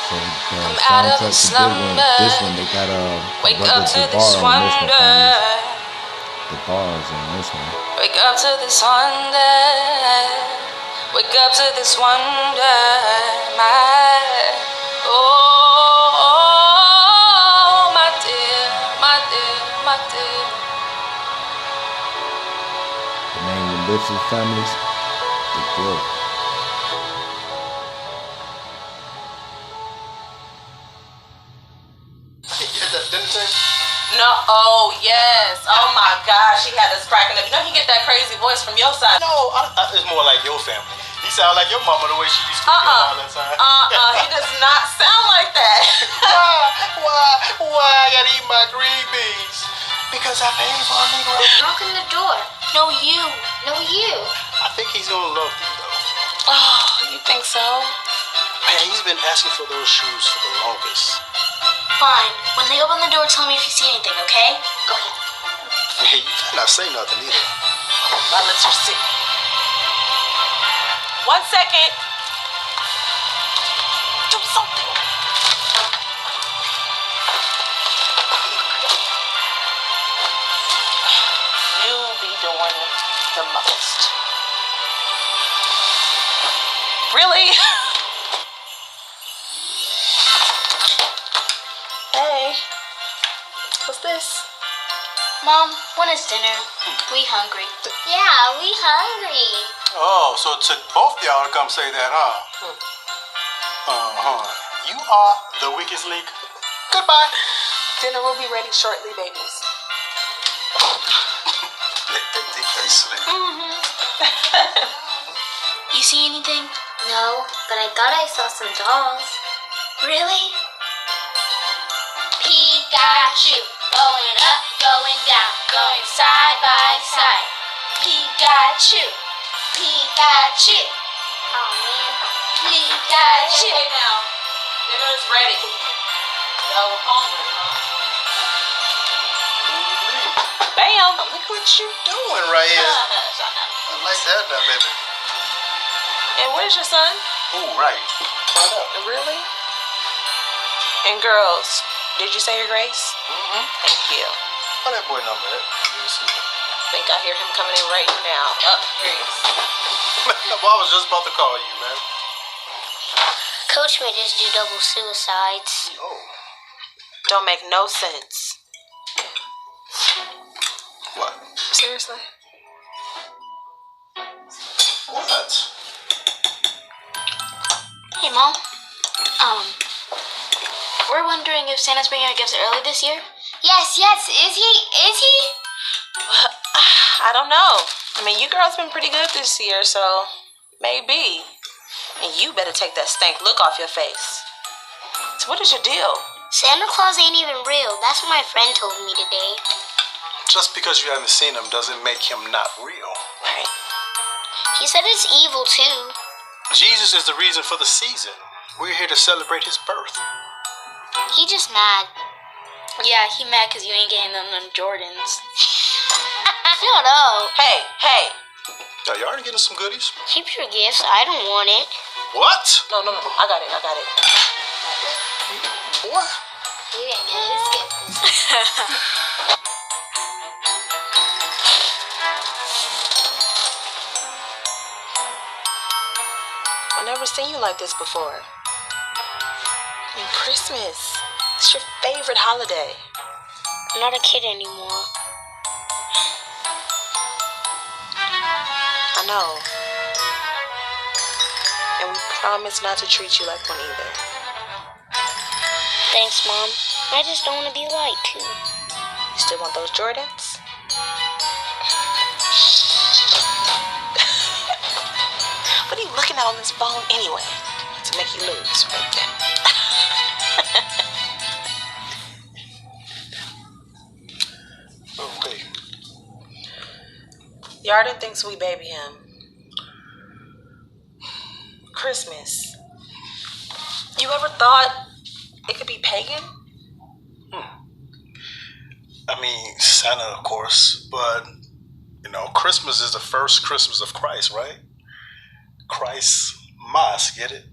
So the Out of soundtrack's a good one. slumber. This one they got Wake brother up to the this bar on this one. wonder, The bars on this one. wake up to this wonder, wake up to this wonder, my, oh, my dear, my dear, my dear. The name of Mitchell families, the good. No, oh yes, oh my gosh, he had us cracking up. You know he get that crazy voice from your side. No, it's more like your family. He sound like your mama the way she be speaking all the time. He does not sound like that. Why I gotta eat my green beans? Because I paid for a nigga. Knock on the door. No, you. No, you. I think he's gonna love you though. Oh, you think so? Man, he's been asking for those shoes for the longest. Fine. When they open the door, tell me if you see anything, okay? Okay. Hey, you better not say nothing either. My lips are sick. 1 second. Do something. You be doing the most. Really? Hey. What's this? Mom, when is dinner? We hungry. Yeah, we hungry. Oh, so it took both y'all to come say that, huh? You are the weakest link. Goodbye. Dinner will be ready shortly, babies. They think they slick. You see anything? No, but I thought I saw some dolls. Really? Pikachu, going up, going down, going side by side. Pikachu, Pikachu. Oh man, Pikachu. Hey now. Dinner is ready. Yo, hungry, huh? Bam! Look what you doing right here. I like that now, baby. And where's your son? Ooh, right. Really? And girls, did you say your grace? Mm-hmm. Thank you. What that boy number at? Let me see. I think I hear him coming in right now. Oh, here he is. Well, I was just about to call you, man. Coach made us do double suicides. Oh. Don't make no sense. What? Seriously? What? Hey, Mom. We're wondering if Santa's bringing our gifts early this year? Yes. Is he? Well, I don't know. I mean, you girls been pretty good this year, so maybe. And you better take that stank look off your face. So what is your deal? Santa Claus ain't even real. That's what my friend told me today. Just because you haven't seen him doesn't make him not real. Right. He said it's evil, too. Jesus is the reason for the season. We're here to celebrate his birth. He just mad. Yeah, he mad because you ain't getting them Jordans. Shut up. Hey. Now, y'all are getting some goodies. Keep your gifts. I don't want it. What? No. I got it. What? You didn't get his gift. I've never seen you like this before. I mean, Christmas. It's your favorite holiday. I'm not a kid anymore. I know. And we promise not to treat you like one either. Thanks, Mom. I just don't want to be lied to. You still want those Jordans? What are you looking at on this phone anyway? To make you lose right there. Okay. Yarden thinks we baby him. Christmas. You ever thought it could be pagan? I mean, Santa, of course, but, Christmas is the first Christmas of Christ, right? Christ Mas, get it?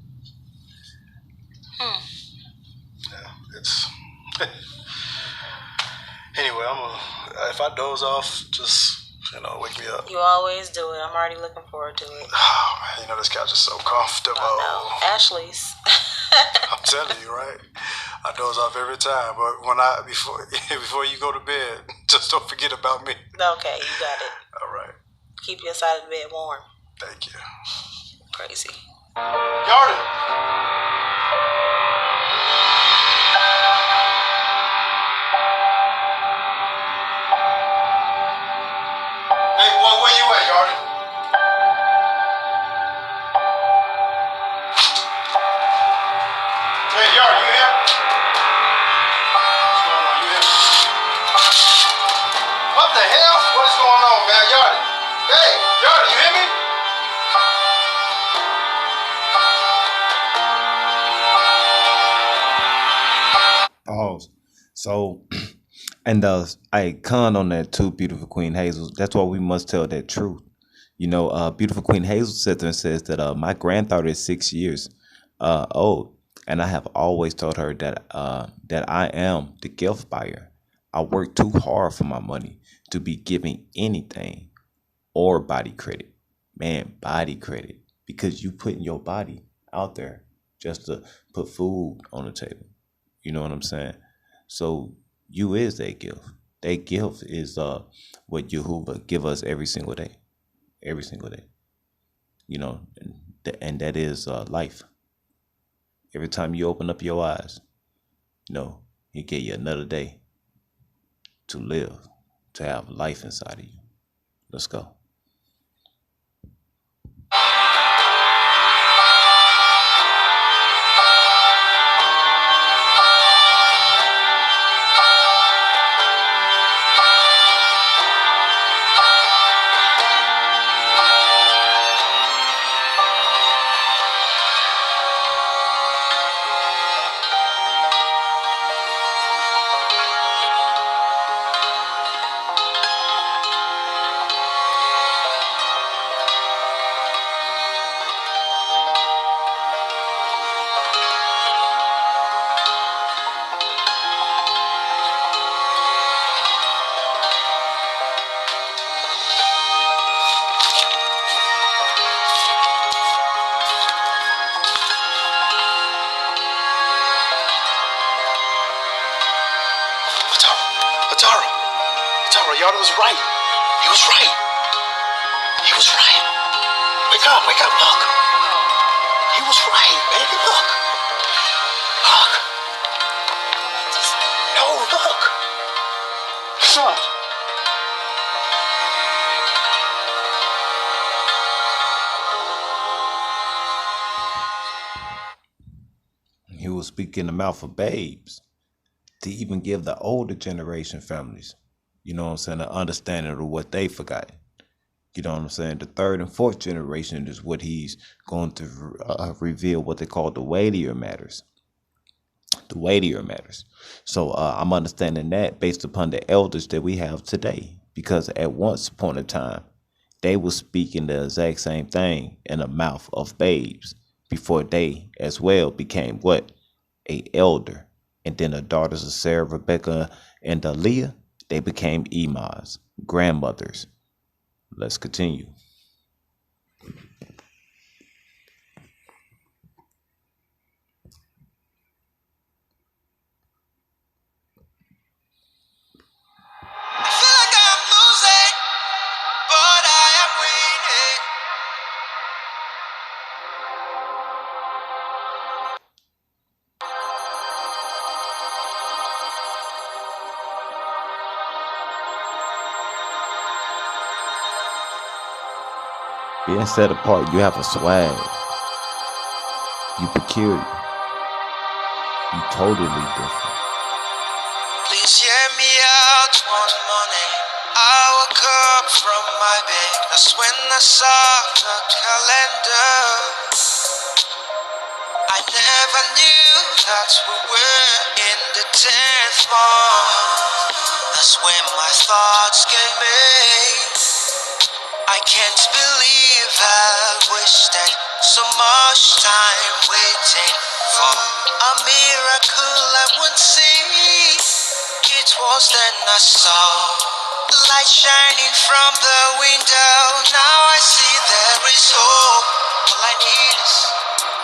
Yeah, it's... Anyway, if I doze off, just, wake me up. You always do it. I'm already looking forward to it. Oh, man, this couch is so comfortable. I know. Ashley's. I'm telling you, right? I doze off every time, but before you go to bed, just don't forget about me. Okay, you got it. All right. Keep your side of the bed warm. Thank you. Crazy. Yarden! Hey, boy, where you at, Yarden? Hey, Yarden, you here? What's going on? You here? What the hell? What is going on, man? Yarden! Hey, Yarden, you hear me? Pause. So, and I con on that too, beautiful Queen Hazel. That's why we must tell that truth. Beautiful Queen Hazel sits there and says that my granddaughter is 6 years old, and I have always told her that I am the gift buyer. I work too hard for my money to be giving anything or body credit. Man, body credit, because you putting your body out there just to put food on the table. You know what I'm saying? So you is that gift. That gift is what Yahuah give us every single day. Every single day. And that is life. Every time you open up your eyes, he gave you another day to live, to have life inside of you. Let's go. Y'all was right. He was right. He was right. Wake up, look. He was right, baby, look. Look. No, look. Son. He will speak in the mouth of babes to even give the older generation families, you know what I'm saying, an understanding of what they forgot. You know what I'm saying? The third and fourth generation is what he's going to reveal what they call the weightier matters. The weightier matters. So I'm understanding that based upon the elders that we have today. Because at once upon a time, they were speaking the exact same thing in the mouth of babes before they as well became what? A elder. And then the daughters of Sarah, Rebecca, and Leah, they became imams, grandmothers. Let's continue. I feel like I'm losing, but I am winning. Being set apart, you have a swag. You peculiar. You totally different. Please hear me out one morning. I woke up from my bed. That's when I saw the calendar. I never knew that we were in the 10th month. That's when my thoughts came in. I can't believe I wasted so much time waiting for a miracle I won't see. It was then I saw light shining from the window. Now I see there is hope. All I need is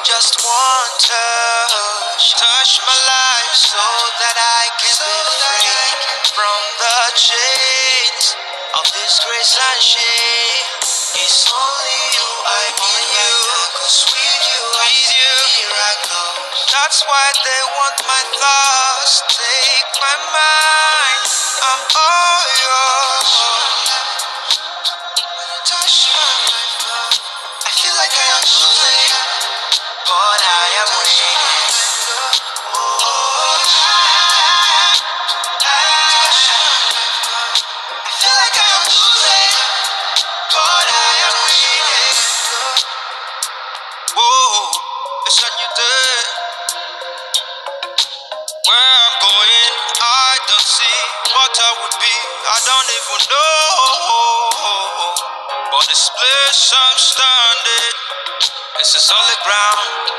just one touch. Touch my life so that I can be free from the chains of disgrace and shame. It's only you I need, cause with you I see miracles. That's why they want my thoughts, take my mind. I'm all yours. When you touch my life, I feel like I am losing, but I am winning. I feel like I am losing, but I am winning. Whoa, it's a new day. Where I'm going, I don't see what I would be. I don't even know. But this place I'm standing, it's a solid ground,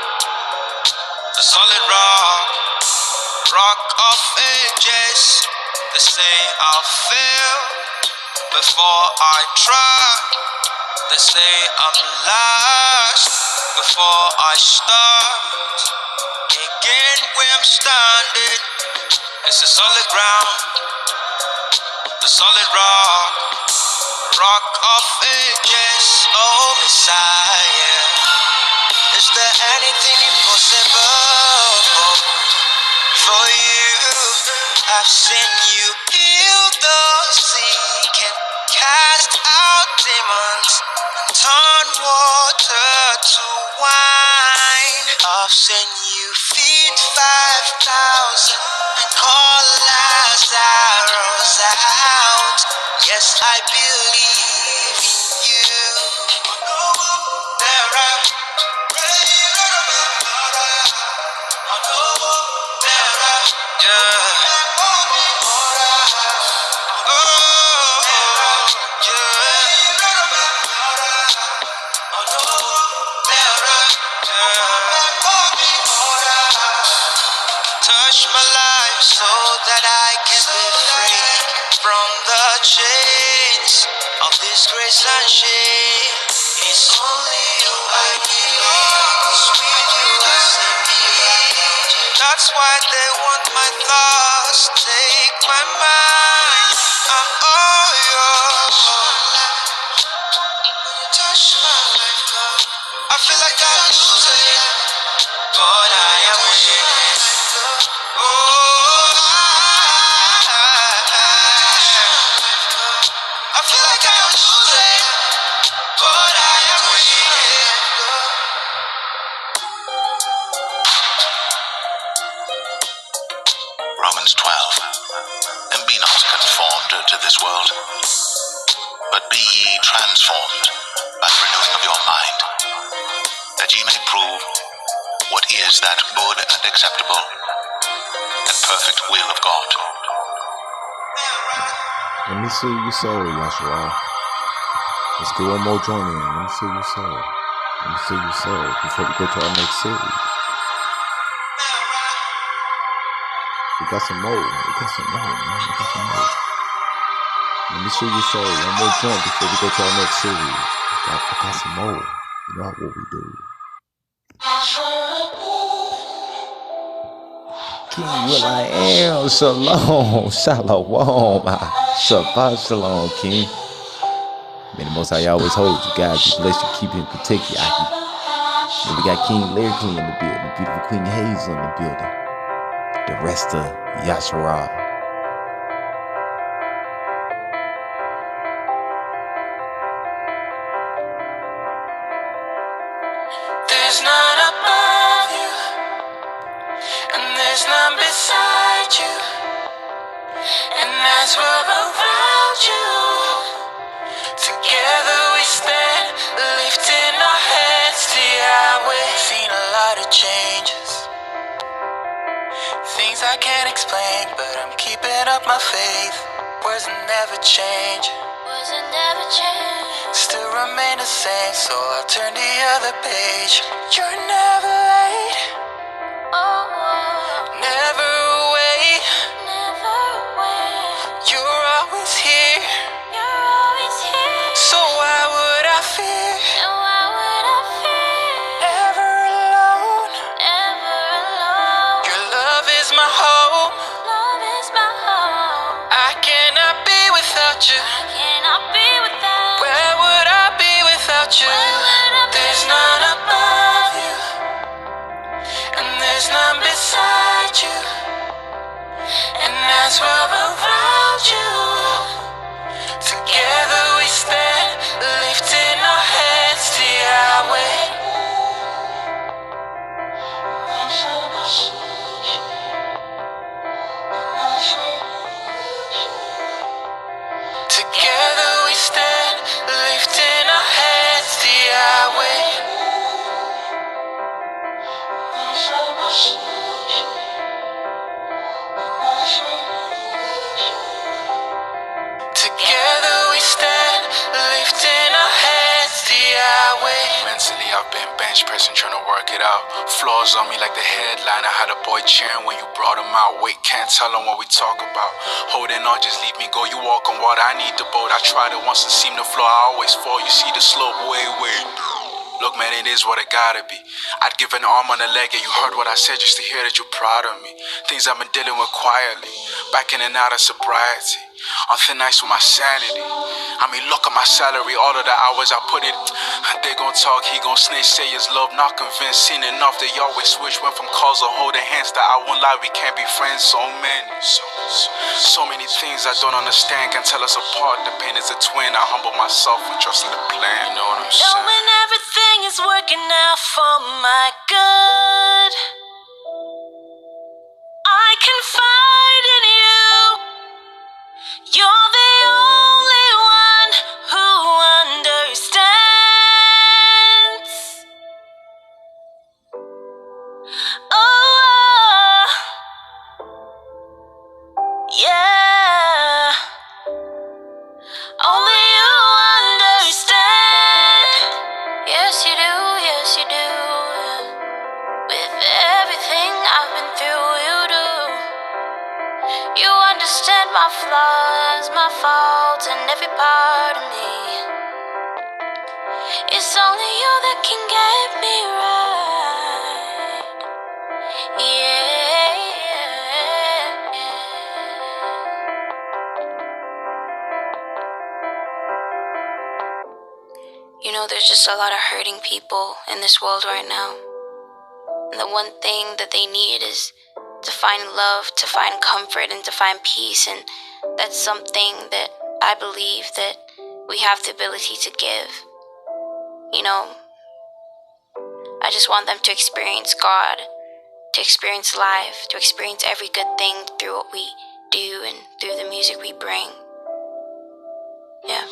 the solid rock, rock of ages. They say I'll fail before I try. They say I'm last before I start. Again where I'm standing, it's a solid ground, the solid rock, rock of ages. Oh Messiah, is there anything impossible for you? I've seen you heal the sick and cast out demons and turn water to wine. I've seen you feed 5,000 and call Lazarus out. Yes, I believe in you. There are touch my life so that I can be free from the chains of disgrace and shame. It's only you I need, cause with you I see me. That's why they want my thoughts, take my mind. I'm all feel like I'm losing, but I am winning. I feel like I am losing, but I am winning. Romans 12. And be not conformed to this world, but be ye transformed by the renewing of your mind, that ye may prove what is that good and acceptable and perfect will of God. Let me see your soul, Yahuah. Let's do one more joint in. Let me see your soul. Let me see your soul before we go to our next series. We got some more. We got some more, man. We got some more. Let me see your soul. One more joint before we go to our next series. We got some more. You know what we do. King Will I Am. Shalom. Shalom. Shabbat shalom, King. May the Most High always hold you, guys. Be blessed, you keep him, protect you, Aki. And we got King Lyrically in the building. Beautiful Queen Hazel in the building. The rest of Yahuah. There's none above you, and there's none beside you, and as we're around you, together we stand, lifting our heads to Yahweh. Seen a lot of changes, things I can't explain, but I'm keeping up my faith. Words will never change, still remain the same, so I'll turn the other page. You're never late, never away, you're always here, so why would I fear? Ever alone, your love is my hope, I cannot be without you. Where would I be without you? There's none above you, and there's none beside you, and as we're around you, together we stand, lifting our heads to Yahweh. Together we stand, lifting our heads to Yahweh. Together we stand, lifting our heads to Yahweh. Mentally, I've been bench pressing, trying to work it out. Flaws on me like the headline. I had a boy cheering when you brought him out. Wait, can't tell him what we talk about. Holding on, just leave me go. You walk on water, I need the boat. I tried it once and seem to flow. I always fall. You see the slope, wait. Look, man, it is what it gotta be. I'd give an arm and a leg, and you heard what I said just to hear that you're proud of me. Things I've been dealing with quietly, back in and out of sobriety. On thin ice with my sanity. I mean, look at my salary, all of the hours I put in. They gon' talk, he gon' snitch, say his love, not convinced. Seen enough, they always switch. Went from calls or holding hands to I won't lie, we can't be friends. So many, so many things I don't understand can tell us apart. The pain is a twin, I humble myself and trust in the plan. You know what I'm saying? Knowing everything is working out for my good, I confide in you. You're the only one who understands. Oh, yeah. Only you understand. Yes, you do, yes, you do. With everything I've been through, you do. You understand my flaws, my faults, and every part of me. It's only you that can get me right. Yeah. You there's just a lot of hurting people in this world right now. And the one thing that they need is to find love, to find comfort, and to find peace. And that's something that I believe that we have the ability to give. I just want them to experience God, to experience life, to experience every good thing through what we do and through the music we bring. Yeah.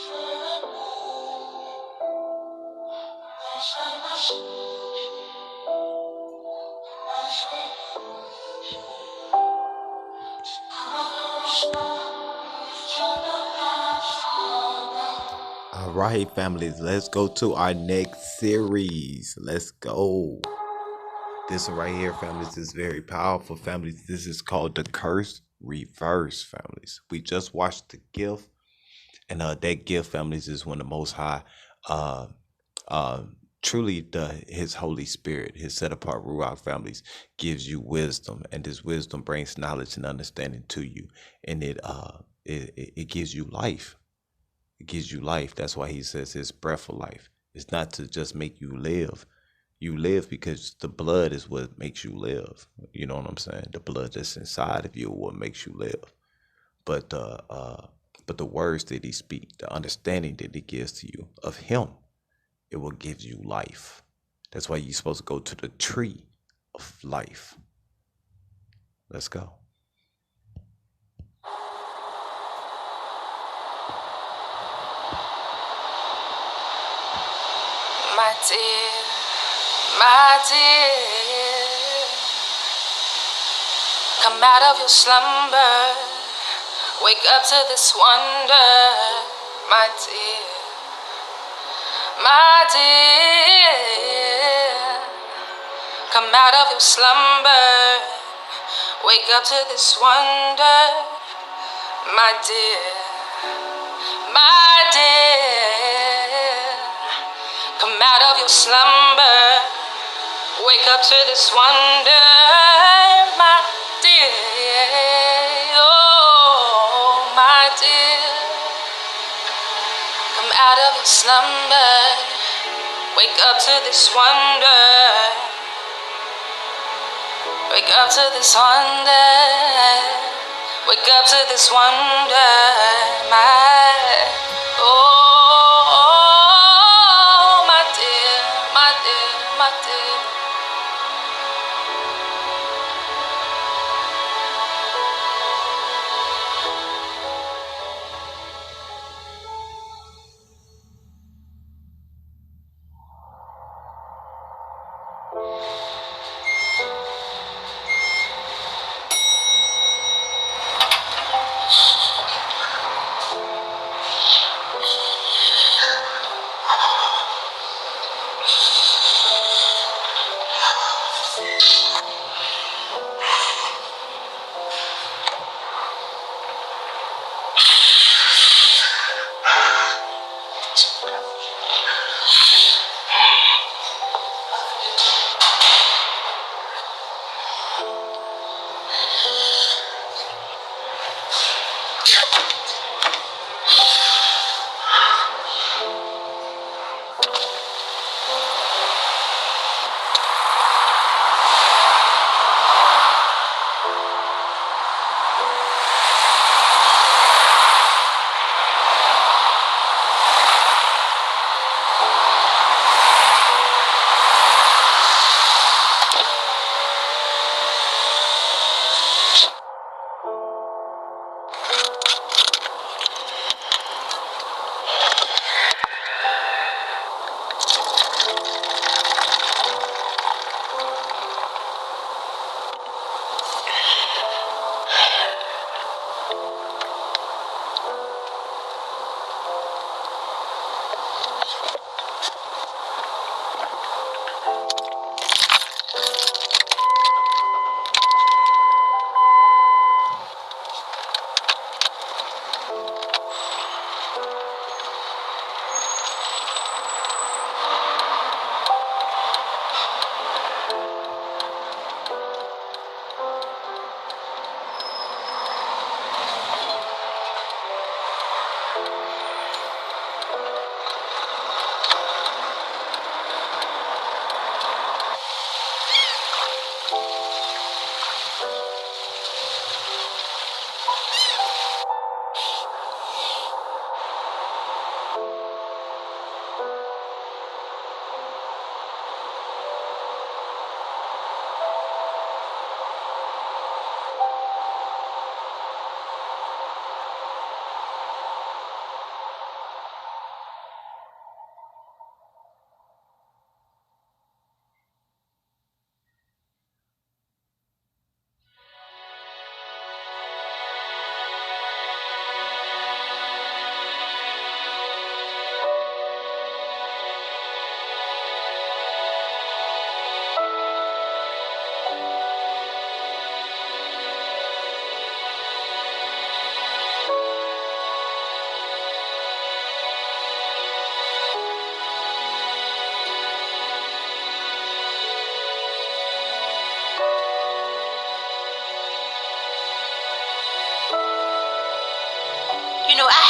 All right, families, let's go to our next series. Let's go. This one right here, families, is very powerful, families. This is called The Curse Reverse, families. We just watched The Gift, and that gift, families, is when the Most High truly his Holy Spirit, his set apart Ruach, families, gives you wisdom, and this wisdom brings knowledge and understanding to you, and it gives you life. It gives you life. That's why he says his breath of life. It's not to just make you live. You live because the blood is what makes you live. You know what I'm saying? The blood that's inside of you is what makes you live. But the words that he speaks, the understanding that he gives to you of him, it will give you life. That's why you're supposed to go to the tree of life. Let's go. My dear, come out of your slumber, wake up to this wonder, my dear, come out of your slumber, wake up to this wonder, my dear, come out of your slumber, wake up to this wonder, my dear, oh, my dear. Come out of your slumber, wake up to this wonder, wake up to this wonder, wake up to this wonder, my, oh, my dear, my dear, my dear.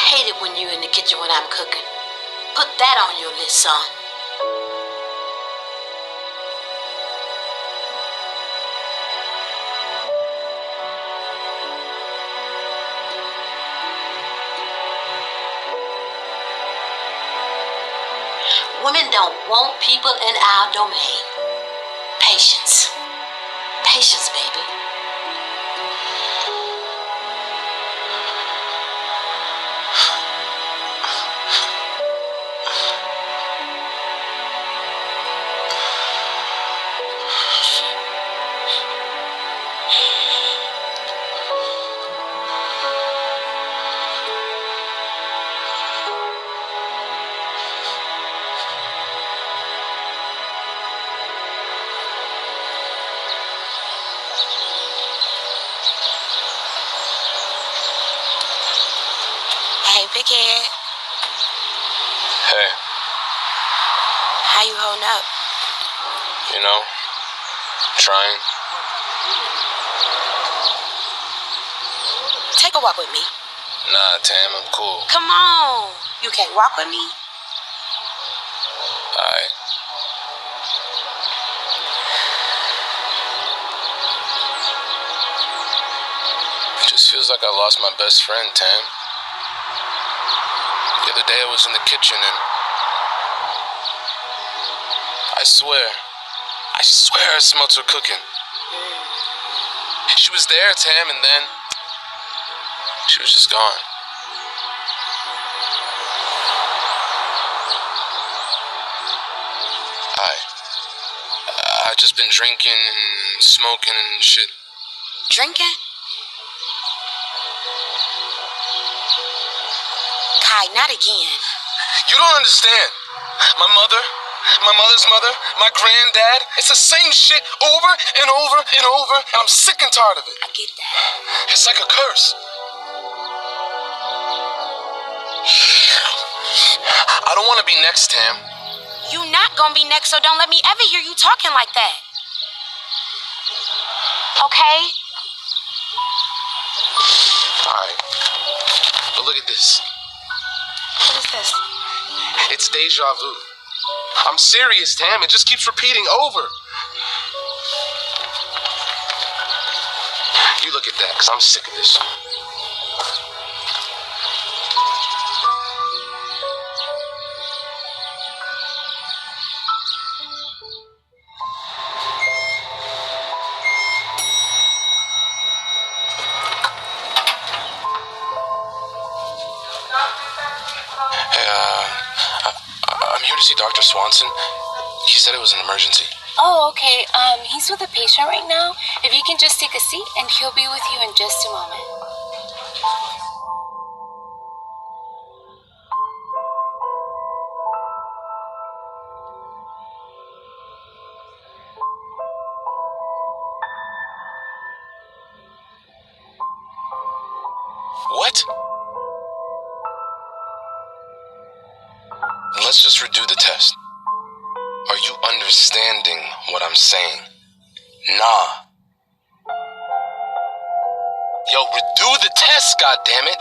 hate it when you're in the kitchen when I'm cooking. Put that on your list, son. Women don't want people in our domain. Patience. Patience, baby. Hey, big head. Hey, How you holding up? you know, trying. Take a walk with me. Nah, Tam, I'm cool. Come on. You can't walk with me? Alright. It just feels like I lost my best friend, Tam. The other day I was in the kitchen and I swear I smelled her cooking. She was there, Tam, and then she was just gone. I just been drinking and smoking and shit. Drinking? Kai, not again. You don't understand. My mother's mother, my granddad, it's the same shit over and over and over, and I'm sick and tired of it. I get that. It's like a curse. I don't want to be next, Tam. You not gonna be next, so don't let me ever hear you talking like that. Okay? Alright. But look at this. What is this? It's deja vu. I'm serious, Tam. It just keeps repeating over. You look at that, because I'm sick of this shit. I'm here to see Dr. Swanson. He said it was an emergency. Oh, okay. He's with a patient right now. If you can just take a seat, and he'll be with you in just a moment. What? Let's just redo the test. Are you understanding what I'm saying? Nah. Yo, redo the test, goddammit!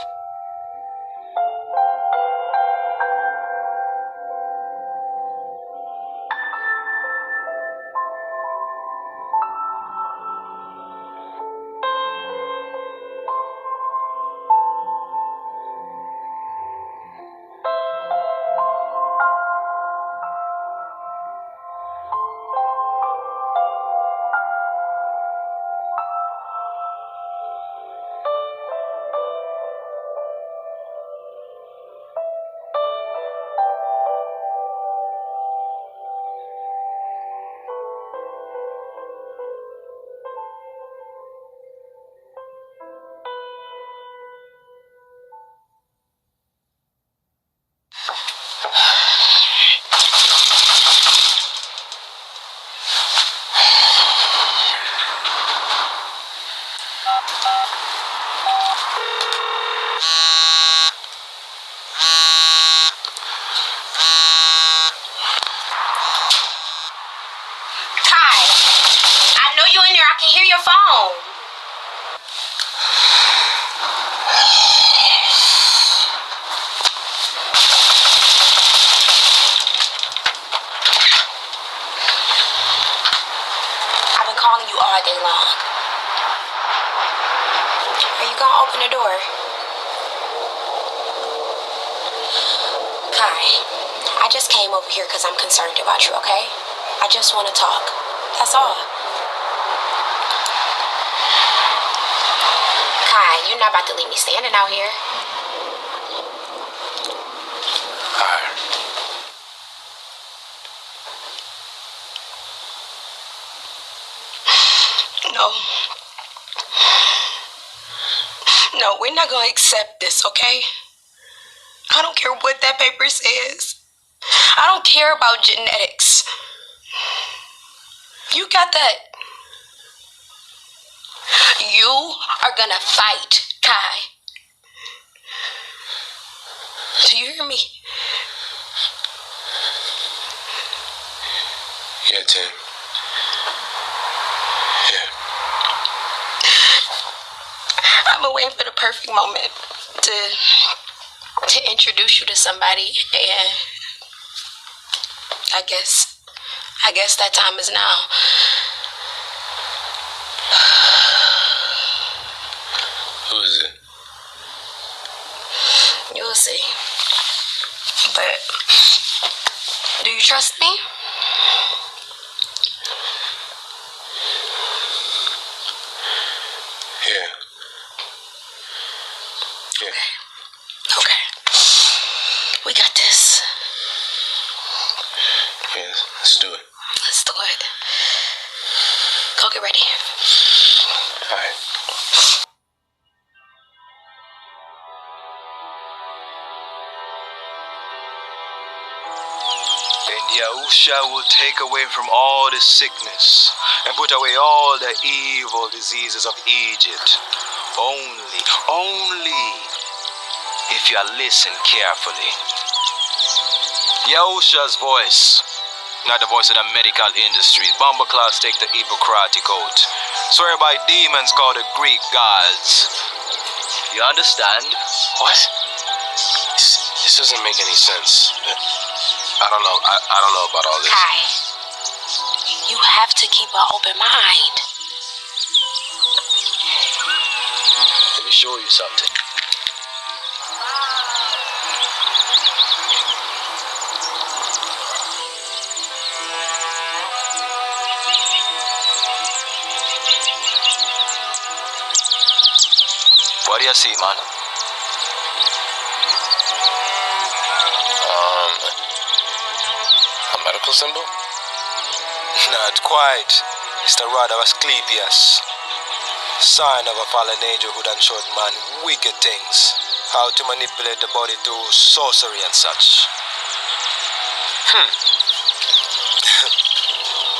I can hear your phone. calling you all day long. Are you gonna open the door? Kai, I just came over here because I'm concerned about you, okay? I just want to talk. That's all. Kai, you're not about to leave me standing out here. No. No, we're not gonna accept this, okay? I don't care what that paper says. I don't care about genetics. You got that? You are gonna fight, Kai. Do you hear me? Yeah, Tim. Yeah. I've been waiting for the perfect moment to introduce you to somebody, and I guess that time is now. Who is it? You'll see. But do you trust me? Yeah. Yeah. Okay. We got this. Yeah, let's do it. Let's do it. Go get ready. All right. And Yahuah will take away from all the sickness and put away all the evil diseases of Egypt. Only if you listen carefully. Yahuah's voice, not the voice of the medical industry. Bomber class take the Hippocratic oath, swear by demons called the Greek gods. You understand? What? This doesn't make any sense. I don't know. I don't know about all this. Kai, you have to keep an open mind. Let me show you something. What do you see, man? A medical symbol? Not quite. It's the rod of Asclepius. Sign of a fallen angel who done showed man wicked things. How to manipulate the body through sorcery and such.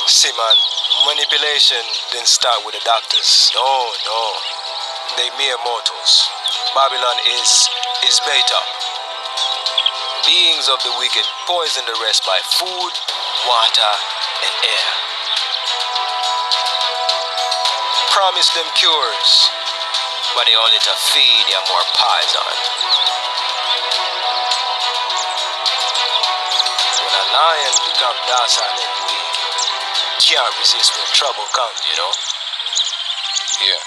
See, man, manipulation didn't start with the doctors. No. They mere mortals. Babylon is beta. Beings of the wicked poison the rest by food, water, and air. Promise them cures, but they only to feed you more poison. When a lion becomes docile and weak, can't resist when trouble comes, you know? Yeah.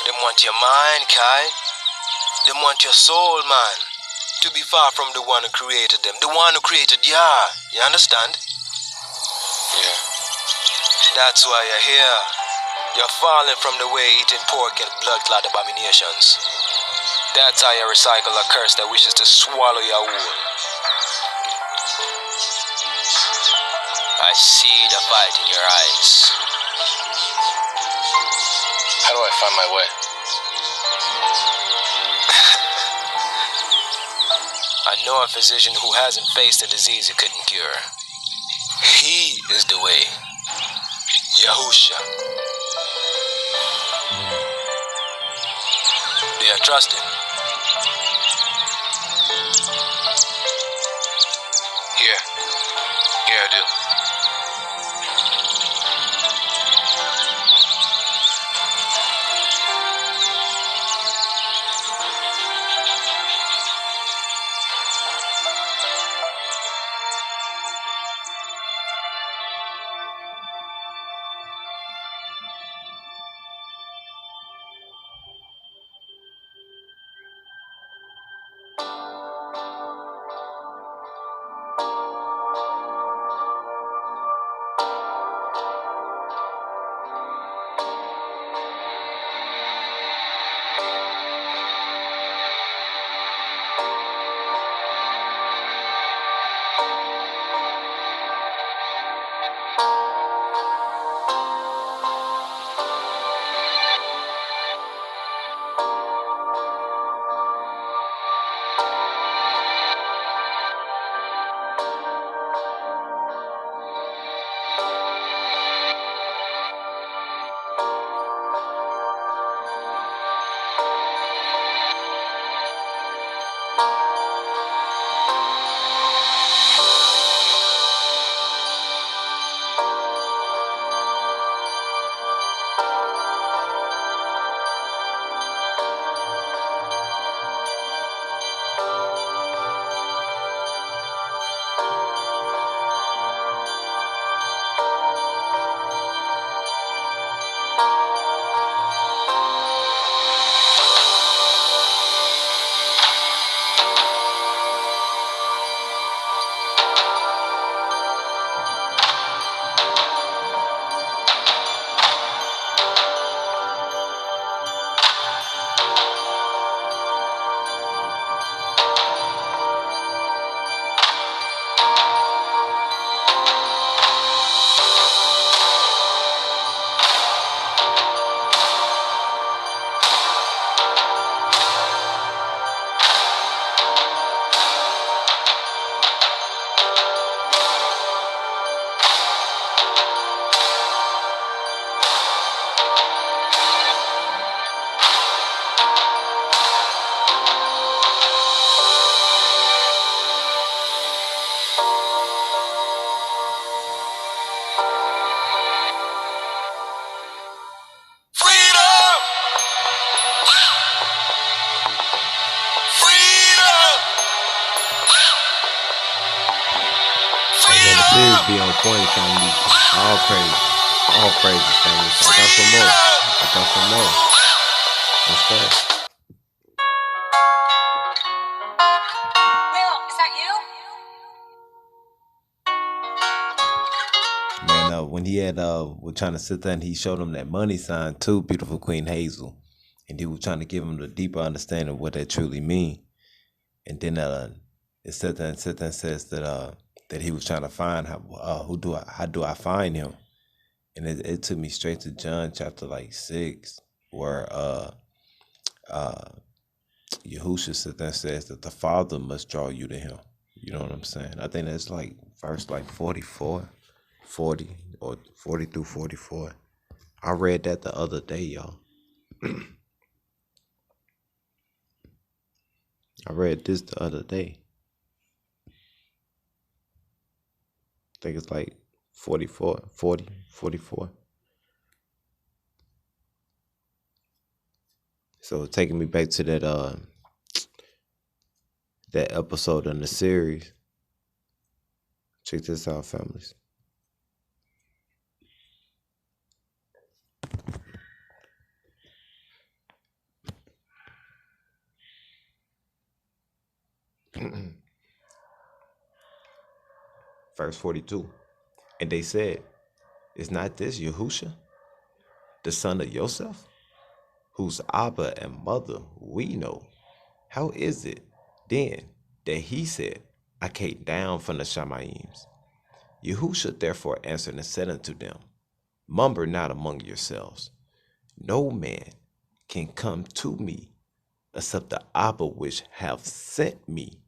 Them want your mind, Kai. Them want your soul, man. To be far from the one who created them. The one who created Yah. You understand? Yeah. That's why you're here. You're falling from the way eating pork and blood-clot abominations. That's how you recycle a curse that wishes to swallow your whole. I see the fight in your eyes. How do I find my way? I know a physician who hasn't faced a disease he couldn't cure. He is the way. Yahuah. Do you trust him? Yeah, I do. be on point, family. All praise. All praises, family. So I got some more. I got some more. Let's go. Will, is that you? Man, when he had was trying to sit there and he showed him that money sign too, beautiful Queen Hazel. And he was trying to give him the deeper understanding of what that truly mean. And then it said that and says that he was trying to find how do I find him? And it took me straight to John chapter 6, where Yahushua said that says that the Father must draw you to him. You know what I'm saying? I think that's verse 44, 40 or 40 through 44. I read that the other day, y'all. I read this the other day. I think it's 44. So it's taking me back to that episode in the series. Check this out, families. Verse 42. And they said, is not this Yahushua, the son of Joseph, whose Abba and mother we know? How is it then that he said, I came down from the Shamayims? Yahushua therefore answered and said unto them, murmur not among yourselves. No man can come to me except the Abba which hath sent me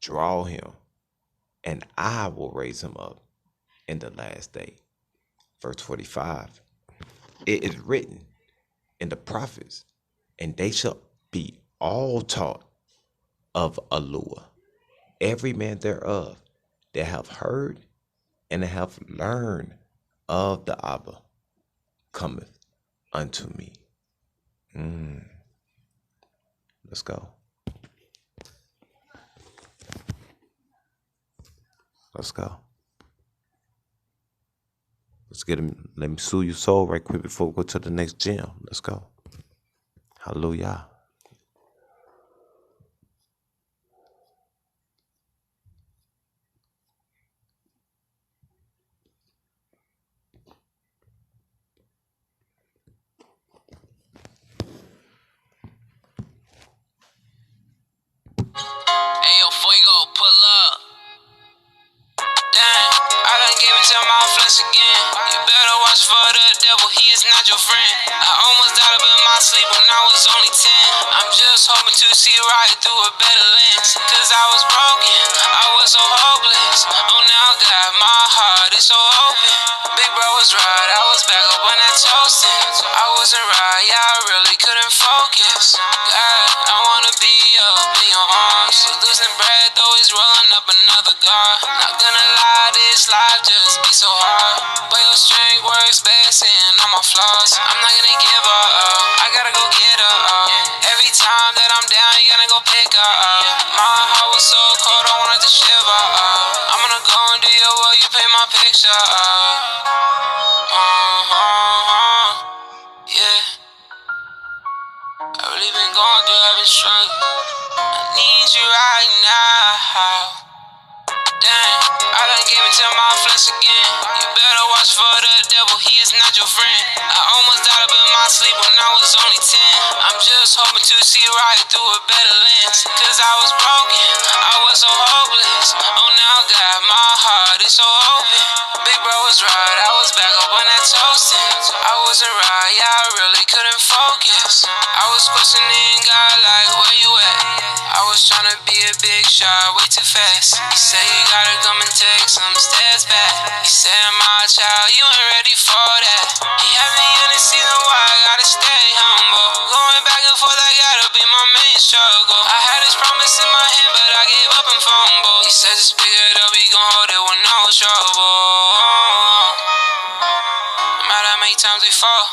draw him, and I will raise him up in the last day. Verse 45. It is written in the prophets, and they shall be all taught of Yahuah, every man thereof that have heard and have learned of the Abba cometh unto me. Let's go. Let's go. Let's get him. Let me soothe your soul right quick before we go to the next gym. Let's go. Hallelujah. Ayo, Fuego, pull up. Damn, I done gave it to my flesh again. You better watch for the devil, he is not your friend. I almost died up in my sleep when I was only 10. I'm just hoping to see right through a better lens. Cause I was broken, I was so hopeless. Oh, now God, my heart is so open. Big bro was right, I was back up on that toasting. I wasn't right, yeah, I really couldn't focus. God, I wanna be up in your arms. So losing breath, always rolling up another guard. Not gonna lie, this life just be so hard. But your strength works best in all my flaws. I'm not gonna give up, I gotta go get up. Every time that I'm down, you gotta go pick up. My heart was so cold, I wanted to shiver. I'm gonna go and do your will, you paint my picture. Yeah. I really been going through, I've been struggling. I need you right now. Damn, I done gave it to my flesh again. You better watch for the devil, he is not your friend. I almost died up in my sleep when I was only 10. I'm just hoping to see right through a better lens. Cause I was broken, I was so hopeless. Oh, now God, my heart is so open. Big bro was right, I was back up on that toasting. I wasn't right, yeah, I really couldn't focus. I was questioning God like, where you at? I was trying to be a big shot, way too fast. He said you gotta come and take some steps back. He said, my child, you ain't ready for that. He had me in the season where I gotta stay humble. Going back and forth, I gotta be my main struggle. I had this promise in my hand, but I gave up and fumbled. He said, just pick it up, we gon' hold it with no trouble. No matter how many times we fall,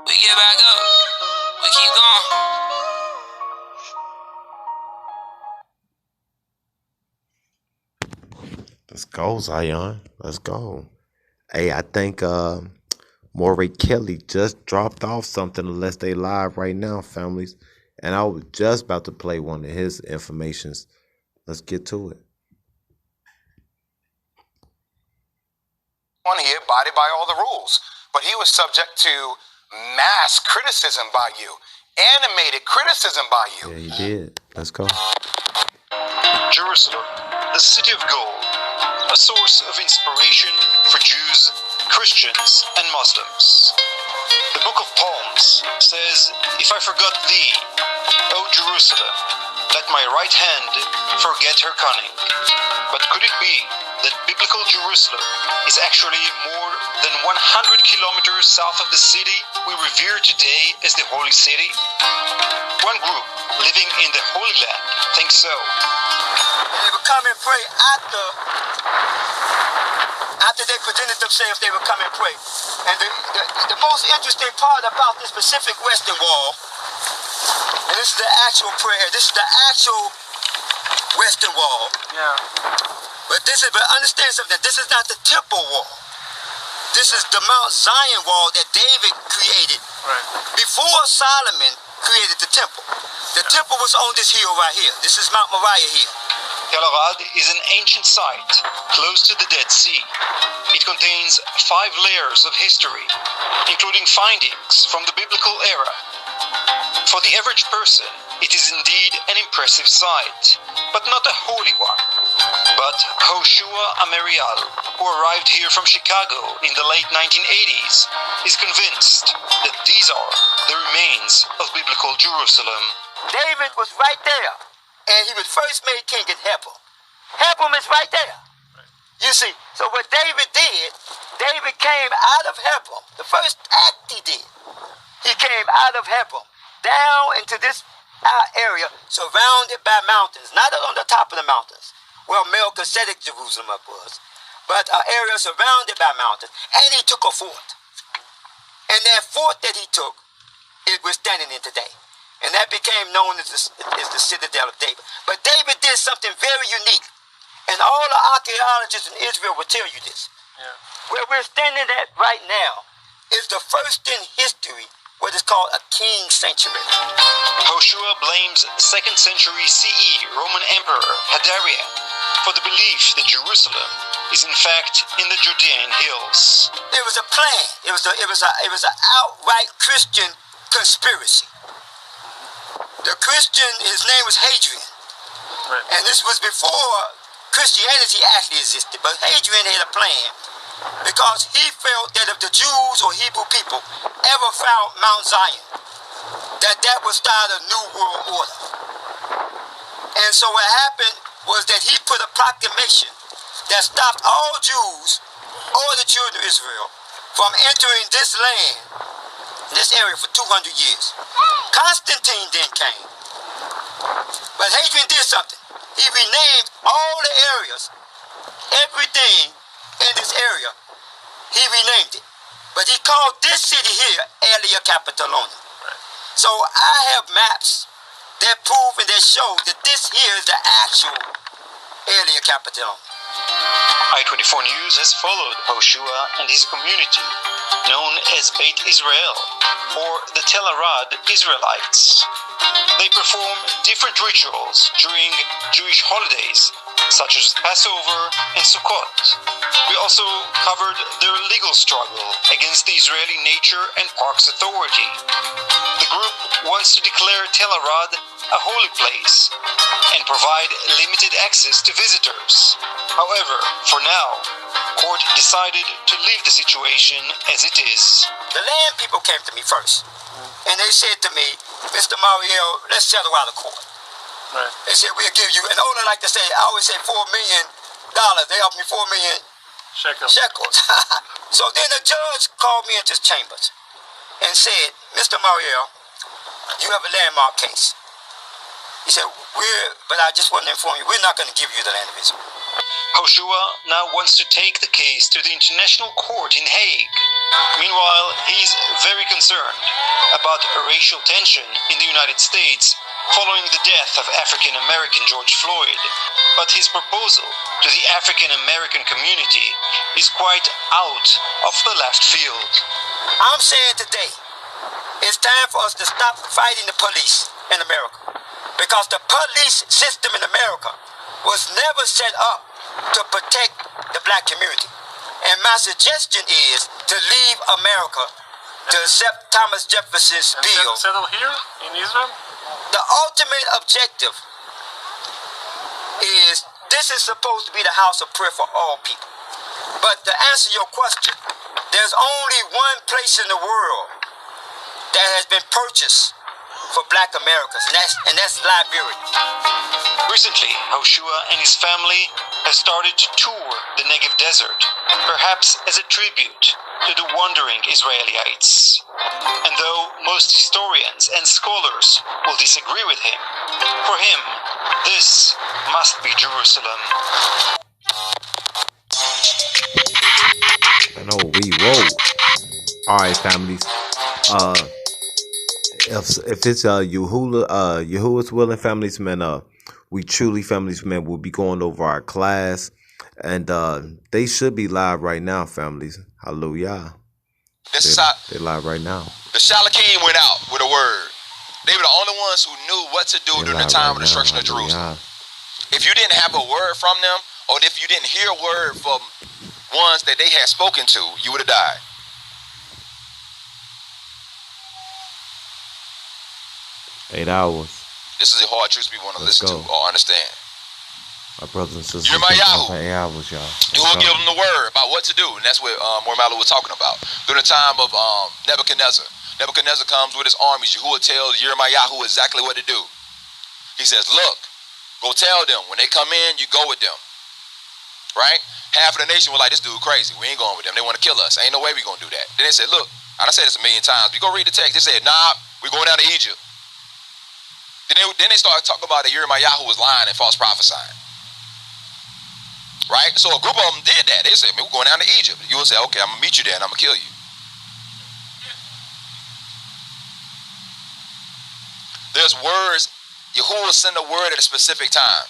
we get back up, we keep going. Let's go, Zion. Let's go. Hey, I think Moray Kelly just dropped off something unless they live right now, families. And I was just about to play one of his informations. Let's get to it. He abided by all the rules, but he was subject to mass criticism by you, animated criticism by you. Yeah, he did. Let's go. Jerusalem, the city of gold, a source of inspiration for Jews, Christians, and Muslims. The Book of Psalms says, "If I forgot thee, O Jerusalem, let my right hand forget her cunning." But could it be that biblical Jerusalem is actually more than 100 kilometers south of the city we revere today as the Holy City? One group living in the Holy Land thinks so. They would come and pray after they presented themselves, they would come and pray. And the most interesting part about this Pacific Western Wall, and this is the actual prayer, this is the actual Western Wall. Yeah. But understand something, this is not the temple wall. This is the Mount Zion wall that David created before Solomon created the temple. The temple was on this hill right here. This is Mount Moriah Hill. Tel Arad is an ancient site close to the Dead Sea. It contains 5 layers of history, including findings from the biblical era. For the average person, it is indeed an impressive sight, but not a holy one. But Yahuah Amerial, who arrived here from Chicago in the late 1980s, is convinced that these are the remains of biblical Jerusalem. David was right there, and he was first made king in Hebron. Hebron is right there. You see, so what David did, David came out of Hebron. The first act he did, he came out of Hebron, down into this area surrounded by mountains, not on the top of the mountains, where Melchizedek Jerusalem was, but an area surrounded by mountains, and he took a fort. And that fort that he took, it was standing in today. And that became known as the Citadel of David. But David did something very unique. And all the archaeologists in Israel will tell you this. Yeah. Where we're standing at right now is the first in history what is called a king sanctuary. Yahuah blames 2nd century CE Roman Emperor Hadrian for the belief that Jerusalem is in fact in the Judean hills. It was a plan. It was an outright Christian conspiracy. The Christian, his name was Hadrian. Right. And this was before Christianity actually existed. But Hadrian had a plan because he felt that if the Jews or Hebrew people ever found Mount Zion, that would start a new world order. And so what happened was that he put a proclamation that stopped all Jews or the children of Israel from entering this land, this area, for 200 years. Constantine then came. But Hadrian did something. He renamed all the areas, everything in this area, he renamed it. But he called this city here Aelia Capitolona. So I have maps that prove and that show that this here is the actual Aelia Capitolona. I-24 News has followed Yahuah and his community, known as Beit Israel, or the Tel Arad Israelites. They perform different rituals during Jewish holidays, such as Passover and Sukkot. We also covered their legal struggle against the Israeli Nature and Parks Authority. The group wants to declare Tel Arad a holy place and provide limited access to visitors. However, for now, court decided to leave the situation as it is. The land people came to me first, and they said to me, "Mr. Mariel, let's settle out of court." Right. They said, "We'll give you," and the owner like to say, I always say $4 million. They offered me 4 million shekels. So then the judge called me into his chambers and said, "Mr. Mariel, you have a landmark case." He said, but I just want to inform you, we're not going to give you the land of Israel. Yahuah now wants to take the case to the International Court in Hague. Meanwhile, he's very concerned about racial tension in the United States following the death of African-American George Floyd, but his proposal to the African-American community is quite out of the left field. I'm saying today, it's time for us to stop fighting the police in America. Because the police system in America was never set up to protect the black community. And my suggestion is to leave America to accept Thomas Jefferson's bill. Settle here in Israel? The ultimate objective is this is supposed to be the house of prayer for all people. But to answer your question, there's only one place in the world that has been purchased for black Americans, and that's Liberia. Recently, Yahuah and his family has started to tour the Negev desert, perhaps as a tribute to the wandering Israelites. And though most historians and scholars will disagree with him, for him, this must be Jerusalem. I know we roll. Alright, families. If it's Yahuah's willing, families, man, we truly, families, man, will be going over our class, and they should be live right now, families. Hallelujah. They live right now. The Shalakim went out with a word. They were the only ones who knew what to do during the time of the destruction of Jerusalem. If you didn't have a word from them, or if you didn't hear a word from ones that they had spoken to, you would have died. $8 hours. This is the hard truth people want to listen to or understand. My brothers and sisters. You're my Yahuah. 8 hours, y'all. You will give them the word about what to do, and that's what Mormalu was talking about. During the time of Nebuchadnezzar. Nebuchadnezzar comes with his armies. Yahuah tells Yahuah exactly what to do. He says, look, go tell them. When they come in, you go with them. Right? Half of the nation was like, this dude crazy. We ain't going with them. They want to kill us. Ain't no way we going to do that. Then they said, look, I done said this a million times. You go read the text. They said, nah, we going down to Egypt. Then they started talking about that Yahuah was lying and false prophesying. Right? So a group of them did that. They said, man, we're going down to Egypt. You will say, okay, I'm going to meet you there and I'm going to kill you. There's words. Yahuah send a word at a specific time.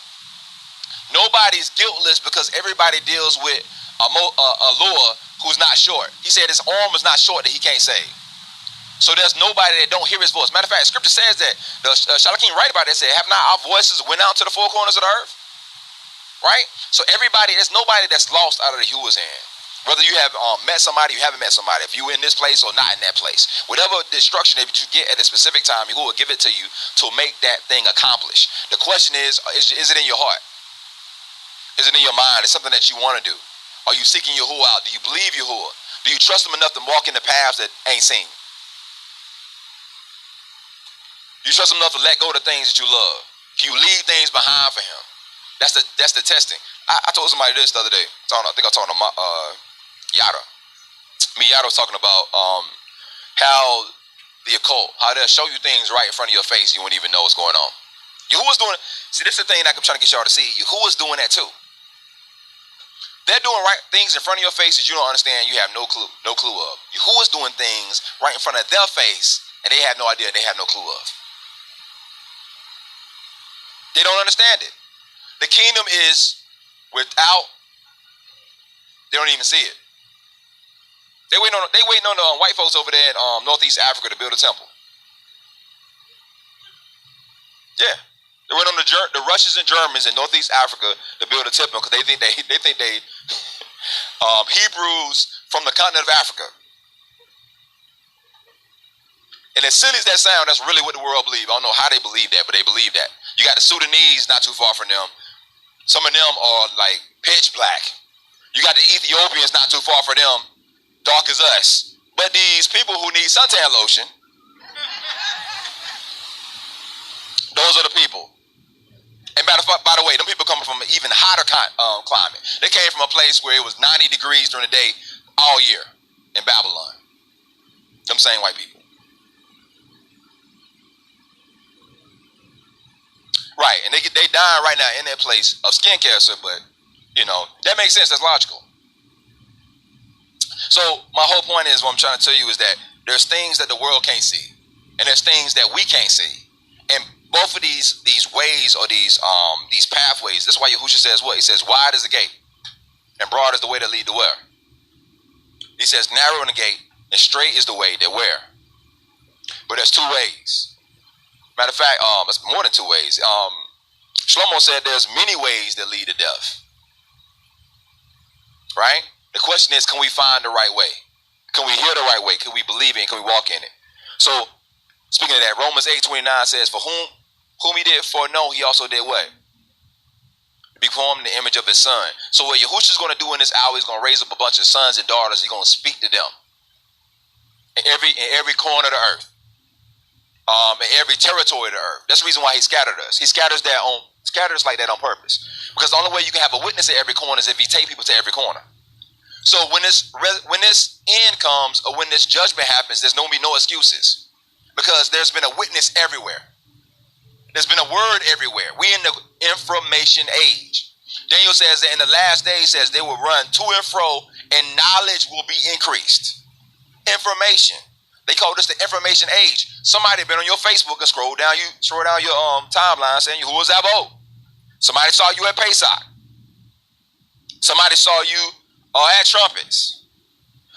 Nobody's guiltless because everybody deals with a Lord who's not short. He said his arm is not short that he can't save. So there's nobody that don't hear his voice. Matter of fact, scripture says that the Shalakim write about it. Said, have not our voices went out to the four corners of the earth? Right? So there's nobody that's lost out of the Yahuah's hand. Whether you have met somebody, you haven't met somebody. If you're in this place or not in that place. Whatever destruction that you get at a specific time, Yahuah will give it to you to make that thing accomplish. The question is it in your heart? Is it in your mind? It's something that you want to do. Are you seeking Yahuah out? Do you believe Yahuah? Do you trust him enough to walk in the paths that ain't seen? You trust him enough to let go of the things that you love? Can you leave things behind for him? That's the testing. I told somebody this the other day. I think I was talking to Yada. Yada was talking about how the occult, how they'll show you things right in front of your face, you wouldn't even know what's going on. Yahuah's doing it. See, this is the thing that I'm trying to get y'all to see. Yahuah's doing that too. They're doing right things in front of your face that you don't understand, you have no clue of. Yahuah's doing things right in front of their face, and they have no idea, they have no clue of. They don't understand it. The kingdom is without, they don't even see it. They waiting on the white folks over there in Northeast Africa to build a temple. Yeah. They went on the Russians and Germans in Northeast Africa to build a temple because they think Hebrews from the continent of Africa. And as silly as that sounds, that's really what the world believes. I don't know how they believe that, but they believe that. You got the Sudanese not too far from them. Some of them are like pitch black. You got the Ethiopians not too far from them, dark as us. But these people who need suntan lotion, those are the people. And by the way, them people coming from an even hotter climate. They came from a place where it was 90 degrees during the day all year in Babylon. Them same white people. Right, and they dying right now in that place of skin cancer, but, you know, that makes sense. That's logical. So my whole point is, what I'm trying to tell you is that there's things that the world can't see, and there's things that we can't see. And both of these ways or these pathways. That's why Yahushua says what? He says, wide is the gate and broad is the way that lead to where? He says, narrow in the gate and straight is the way that where? But there's two ways. Matter of fact, it's more than two ways. Shlomo said there's many ways that lead to death. Right? The question is, can we find the right way? Can we hear the right way? Can we believe it? Can we walk in it? So, speaking of that, Romans 8:29 says, for whom he did foreknow, he also did what? Be formed in the image of his son. So what Yahushua is going to do in this hour, he's going to raise up a bunch of sons and daughters. He's going to speak to them in every corner of the earth, in every territory of the earth. That's the reason why he scattered us. He scatters like that on purpose. Because the only way you can have a witness at every corner is if you take people to every corner. So when this end comes or when this judgment happens, there's going to be no excuses. Because there's been a witness everywhere. There's been a word everywhere. We in the information age. Daniel says that in the last days, says they will run to and fro and knowledge will be increased. Information. They call this the information age. Somebody been on your Facebook and scroll down your timeline saying who was Abo. Somebody saw you at Pesach. Somebody saw you at trumpets.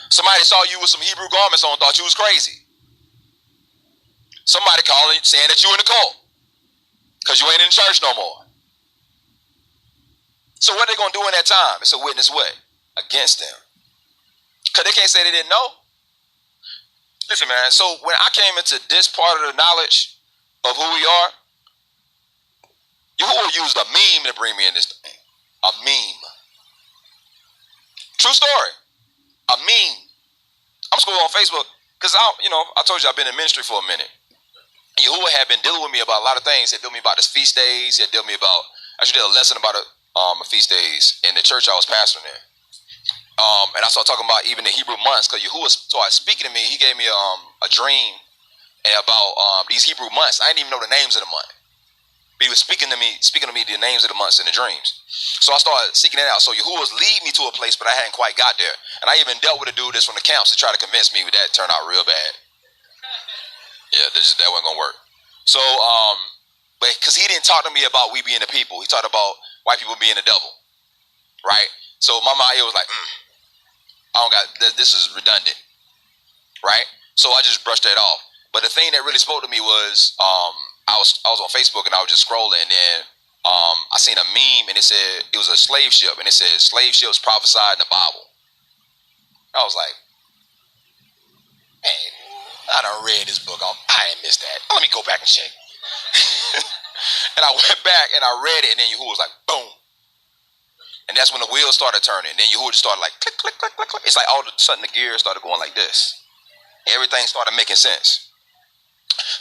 Somebody saw you with some Hebrew garments on, thought you was crazy. Somebody calling you saying that you in the cult because you ain't in church no more. So what they gonna do in that time? It's a witness what? Against them. Because they can't say they didn't know. Listen, man, so when I came into this part of the knowledge of who we are, Yahuah used a meme to bring me in this thing. A meme. True story. A meme. I'm just going on Facebook because I told you I've been in ministry for a minute. Yahuah had been dealing with me about a lot of things. He had dealt with me about his feast days. He had dealt with me about, I actually did a lesson about feast days in the church I was pastoring in. And I started talking about even the Hebrew months because Yahuah started speaking to me. He gave me a dream about these Hebrew months. I didn't even know the names of the month. But he was speaking to me the names of the months in the dreams. So I started seeking it out. So Yahuah was leading me to a place, but I hadn't quite got there. And I even dealt with a dude that's from the camps to try to convince me, but that turned out real bad. Yeah, that wasn't gonna work. So, but because he didn't talk to me about we being the people, he talked about white people being the devil, right? So my mind was like, this is redundant, right? So I just brushed that off. But the thing that really spoke to me was, I was on Facebook and I was just scrolling, and then I seen a meme and it said it was a slave ship, and it said slave ships prophesied in the Bible. I was like, man, I done read this book. I ain't missed that. Let me go back and check. And I went back and I read it, and then Yahuah was like, boom. And that's when the wheels started turning. And then Yahuah just started like click, click, click, click, click. It's like all of a sudden the gears started going like this. Everything started making sense.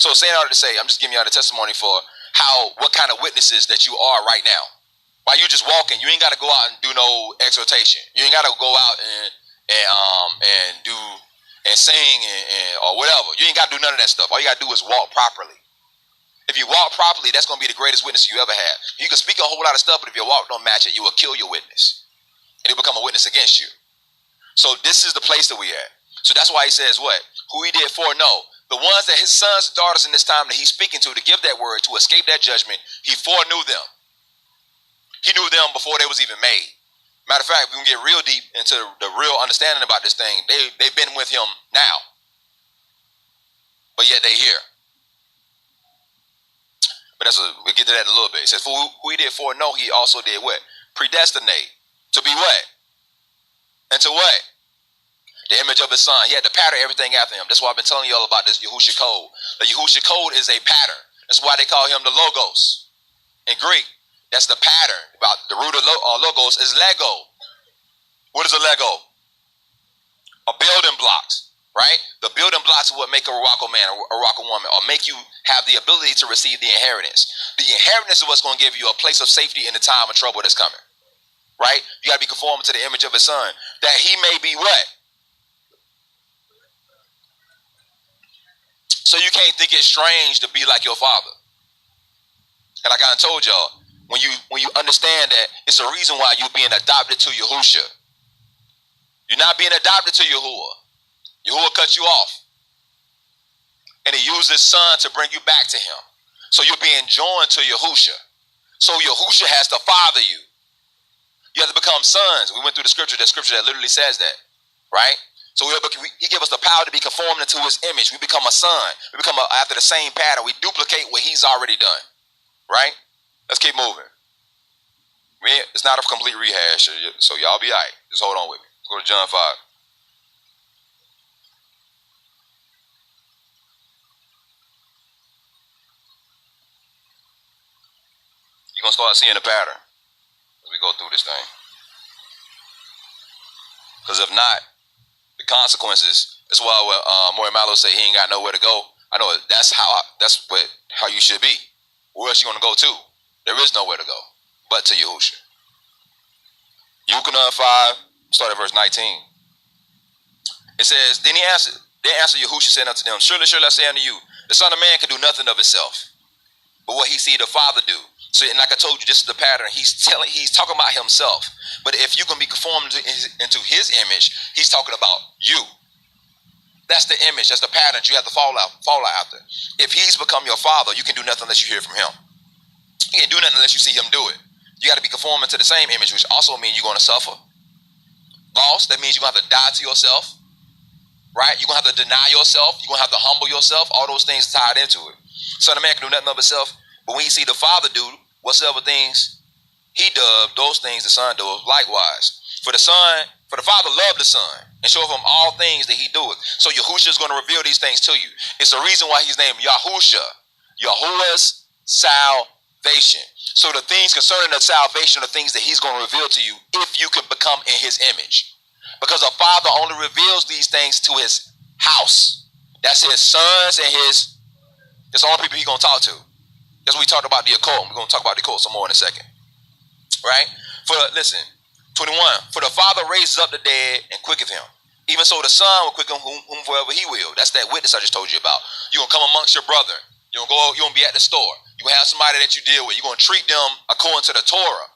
So saying all that to say, I'm just giving y'all the testimony for what kind of witnesses that you are right now. While you just walking, you ain't got to go out and do no exhortation. You ain't got to go out and do and sing or whatever. You ain't got to do none of that stuff. All you got to do is walk properly. If you walk properly, that's going to be the greatest witness you ever had. You can speak a whole lot of stuff, but if your walk don't match it, you will kill your witness. And it'll become a witness against you. So this is the place that we at. So that's why he says what? Who he did foreknow. The ones that his sons and daughters in this time that he's speaking to give that word, to escape that judgment, he foreknew them. He knew them before they was even made. Matter of fact, we can get real deep into the real understanding about this thing. They've been with him now. But yet they here. But we'll get to that in a little bit. It says, for who he did foreknow, he also did what? Predestinate. To be what? And to what? The image of his son. He had to pattern everything after him. That's why I've been telling you all about this Yahushua code. The Yahushua code is a pattern. That's why they call him the Logos. In Greek, that's the pattern. About the root of Logos is Lego. What is a Lego? A building blocks, right? The building blocks are what make a Morocco man or a Morocco woman, or make you have the ability to receive the inheritance. The inheritance is what's going to give you a place of safety in the time of trouble that's coming, right? You got to be conformed to the image of his son, that he may be what? So you can't think it's strange to be like your father. And like I told y'all, when you understand that it's a reason why you're being adopted to Yahushua. You're not being adopted to Yahuah. Yahuah cut you off. And he used his son to bring you back to him. So you're being joined to Yahusha. So Yahusha has to father you. You have to become sons. We went through the scripture that literally says that, right? So he gave us the power to be conformed into his image. We become a son. We become after the same pattern. We duplicate what he's already done, right? Let's keep moving. It's not a complete rehash, so y'all be all right. Just hold on with me. Let's go to John 5. You're going to start seeing the pattern as we go through this thing. Because if not, the consequences, that's why Maury Mallow say he ain't got nowhere to go. I know that's how you should be. Where else you going to go to? There is nowhere to go but to Yahushua. Yuchanah 5, start at verse 19. It says, Then answered Yahushua, said unto them, Surely, surely I say unto you, the Son of Man can do nothing of himself, but what he see the Father do. So, and like I told you, this is the pattern. He's talking about himself. But if you can be conformed into his image, he's talking about you. That's the image. That's the pattern you have to follow after. If he's become your father, you can do nothing unless you hear from him. You can't do nothing unless you see him do it. You got to be conforming to the same image, which also means you're going to suffer loss. That means you're going to have to die to yourself, right? You're going to have to deny yourself. You're going to have to humble yourself. All those things tied into it. Son of Man can do nothing of himself, but when you see the Father do whatsoever things he does, those things the Son does likewise. For the Father loved the Son and showed him all things that he doeth. So Yahushua is going to reveal these things to you. It's the reason why he's named Yahusha, Yahuah's salvation. So the things concerning the salvation are things that he's going to reveal to you if you can become in his image. Because a father only reveals these things to his house. That's his sons and that's the only people he's going to talk to. That's what we talked about the occult. We're going to talk about the occult some more in a second. Right? Listen, 21. For the Father raises up the dead and quicketh him. Even so the Son will quicken whomsoever he will. That's that witness I just told you about. You're going to come amongst your brother. You're going to be at the store. You're going to have somebody that you deal with. You're going to treat them according to the Torah,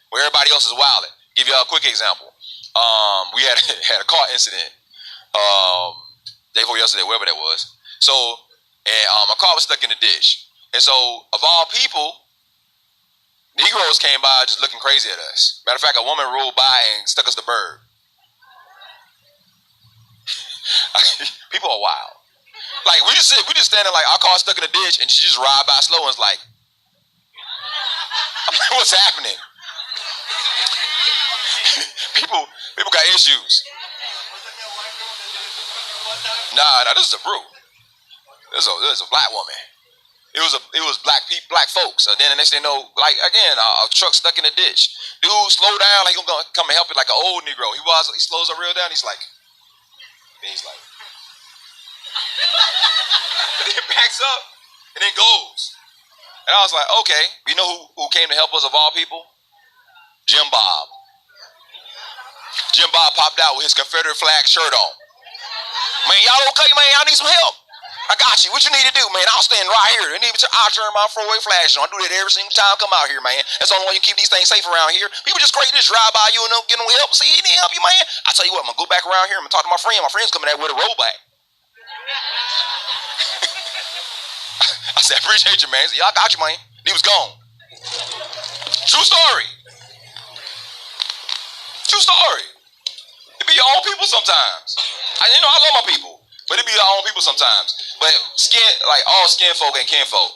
where everybody else is wilding. Give you a quick example. We had a car incident day before yesterday, wherever that was. So, and my car was stuck in the ditch. And so, of all people, Negroes came by just looking crazy at us. Matter of fact, a woman rolled by and stuck us the bird. People are wild. Like, we just standing like our car stuck in the ditch and she just ride by slow and was like, I'm like, what's happening? People got issues. Nah, this is a brew. This is a black woman. It was black folks. And then the next thing you know, like again, a truck stuck in the ditch. Dude, slow down, like he gonna come and help you like an old Negro. He slows up real down. He's like, and then backs up and then goes. And I was like, okay, you know who came to help us of all people? Jim Bob. Jim Bob popped out with his Confederate flag shirt on. Man, y'all okay, man? Y'all need some help. I got you. What you need to do, man? I'll stand right here. I'll turn my four-way flash on. I do that every single time I come out here, man. That's the only way you keep these things safe around here. People just crazy, just drive by you and don't get no help. See, he didn't help you, man. I tell you what, I'm going to go back around here. I'm going to talk to my friend. My friend's coming out with a roll back. I said, I appreciate you, man. He said, y'all got you, man. He was gone. True story. True story. It be your own people sometimes. I love my people, but it be your own people sometimes. But all skin folk ain't kinfolk.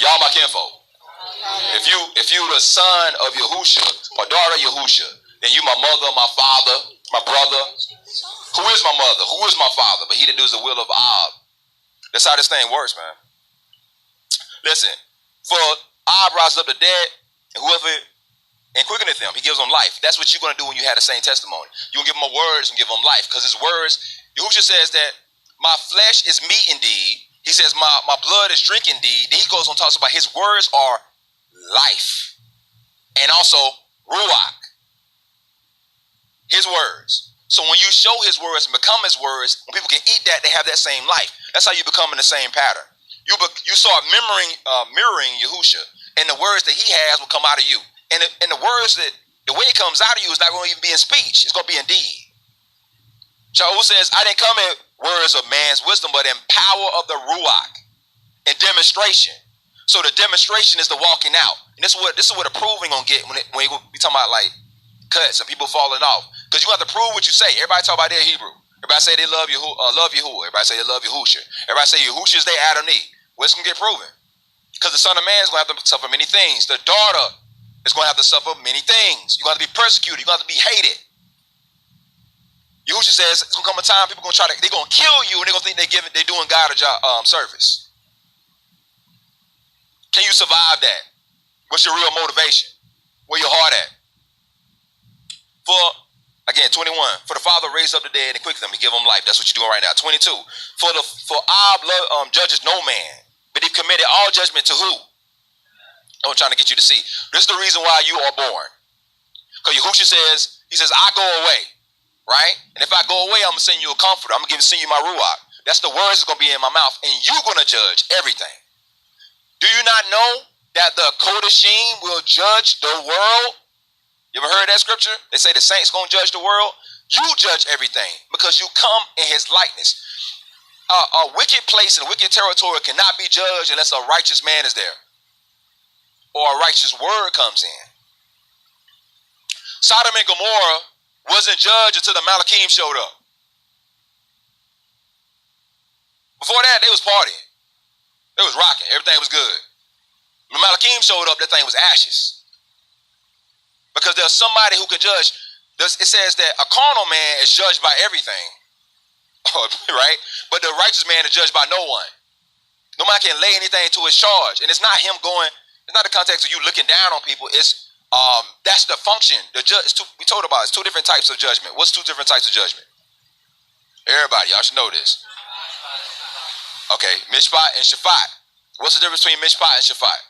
Y'all my kinfolk. If you the son of Yahushua or daughter of Yahushua, then you my mother, my father, my brother. Who is my mother? Who is my father? But he that does the will of Ab. That's how this thing works, man. Listen, for Ab rises up the dead, and whoever and quickeneth them, he gives them life. That's what you're going to do when you have the same testimony. You're going to give them words and give them life. Because his words, Yahushua says that my flesh is meat indeed. He says my blood is drink indeed. Then he goes on and talks about his words are life. And also ruach. His words. So when you show his words and become his words, when people can eat that, they have that same life. That's how you become in the same pattern. You start mirroring Yahushua, and the words that he has will come out of you. And the words that the way it comes out of you is not going to even be in speech. It's going to be in deed. Shaul says, I didn't come in words of man's wisdom, but in power of the ruach, in demonstration. So the demonstration is the walking out. And this is what approving gonna get when we talking about like cuts and people falling off. Because you have to prove what you say. Everybody talk about their Hebrew. Everybody say they love Yahuah. Everybody say they love Yahushua. Everybody say Yahushua is their Adonai. What's gonna get proven? Because the Son of Man is gonna have to suffer many things. The daughter is gonna have to suffer many things. You're gonna have to be persecuted. You're gonna have to be hated. Yahushua says it's gonna come a time people they're gonna kill you and they're gonna think they're doing God a job service. Can you survive that? What's your real motivation? Where your heart at? Again, 21. For the Father raised up the dead and quicken them. He give them life. That's what you're doing right now. 22. For our judges no man, but he committed all judgment to who? I'm trying to get you to see. This is the reason why you are born. Because Yahushua says, he says, I go away, right? And if I go away, I'm going to send you a comforter. I'm going to send you my Ruach. That's the words that's going to be in my mouth. And you're going to judge everything. Do you not know that the Kodashim will judge the world? You ever heard that scripture? They say the saints going to judge the world. You judge everything because you come in his likeness. A wicked place and a wicked territory cannot be judged unless a righteous man is there or a righteous word comes in. Sodom and Gomorrah wasn't judged until the Malachim showed up. Before that, they was partying. They was rocking. Everything was good. When Malachim showed up, that thing was ashes. Because there's somebody who can judge. It says that a carnal man is judged by everything. Right? But the righteous man is judged by no one. No man can lay anything to his charge. And it's not him going, it's not the context of you looking down on people. It's that's the function. We told about it's two different types of judgment. What's two different types of judgment? Everybody, y'all should know this. Okay, Mishpat and Shaphat. What's the difference between Mishpat and Shaphat?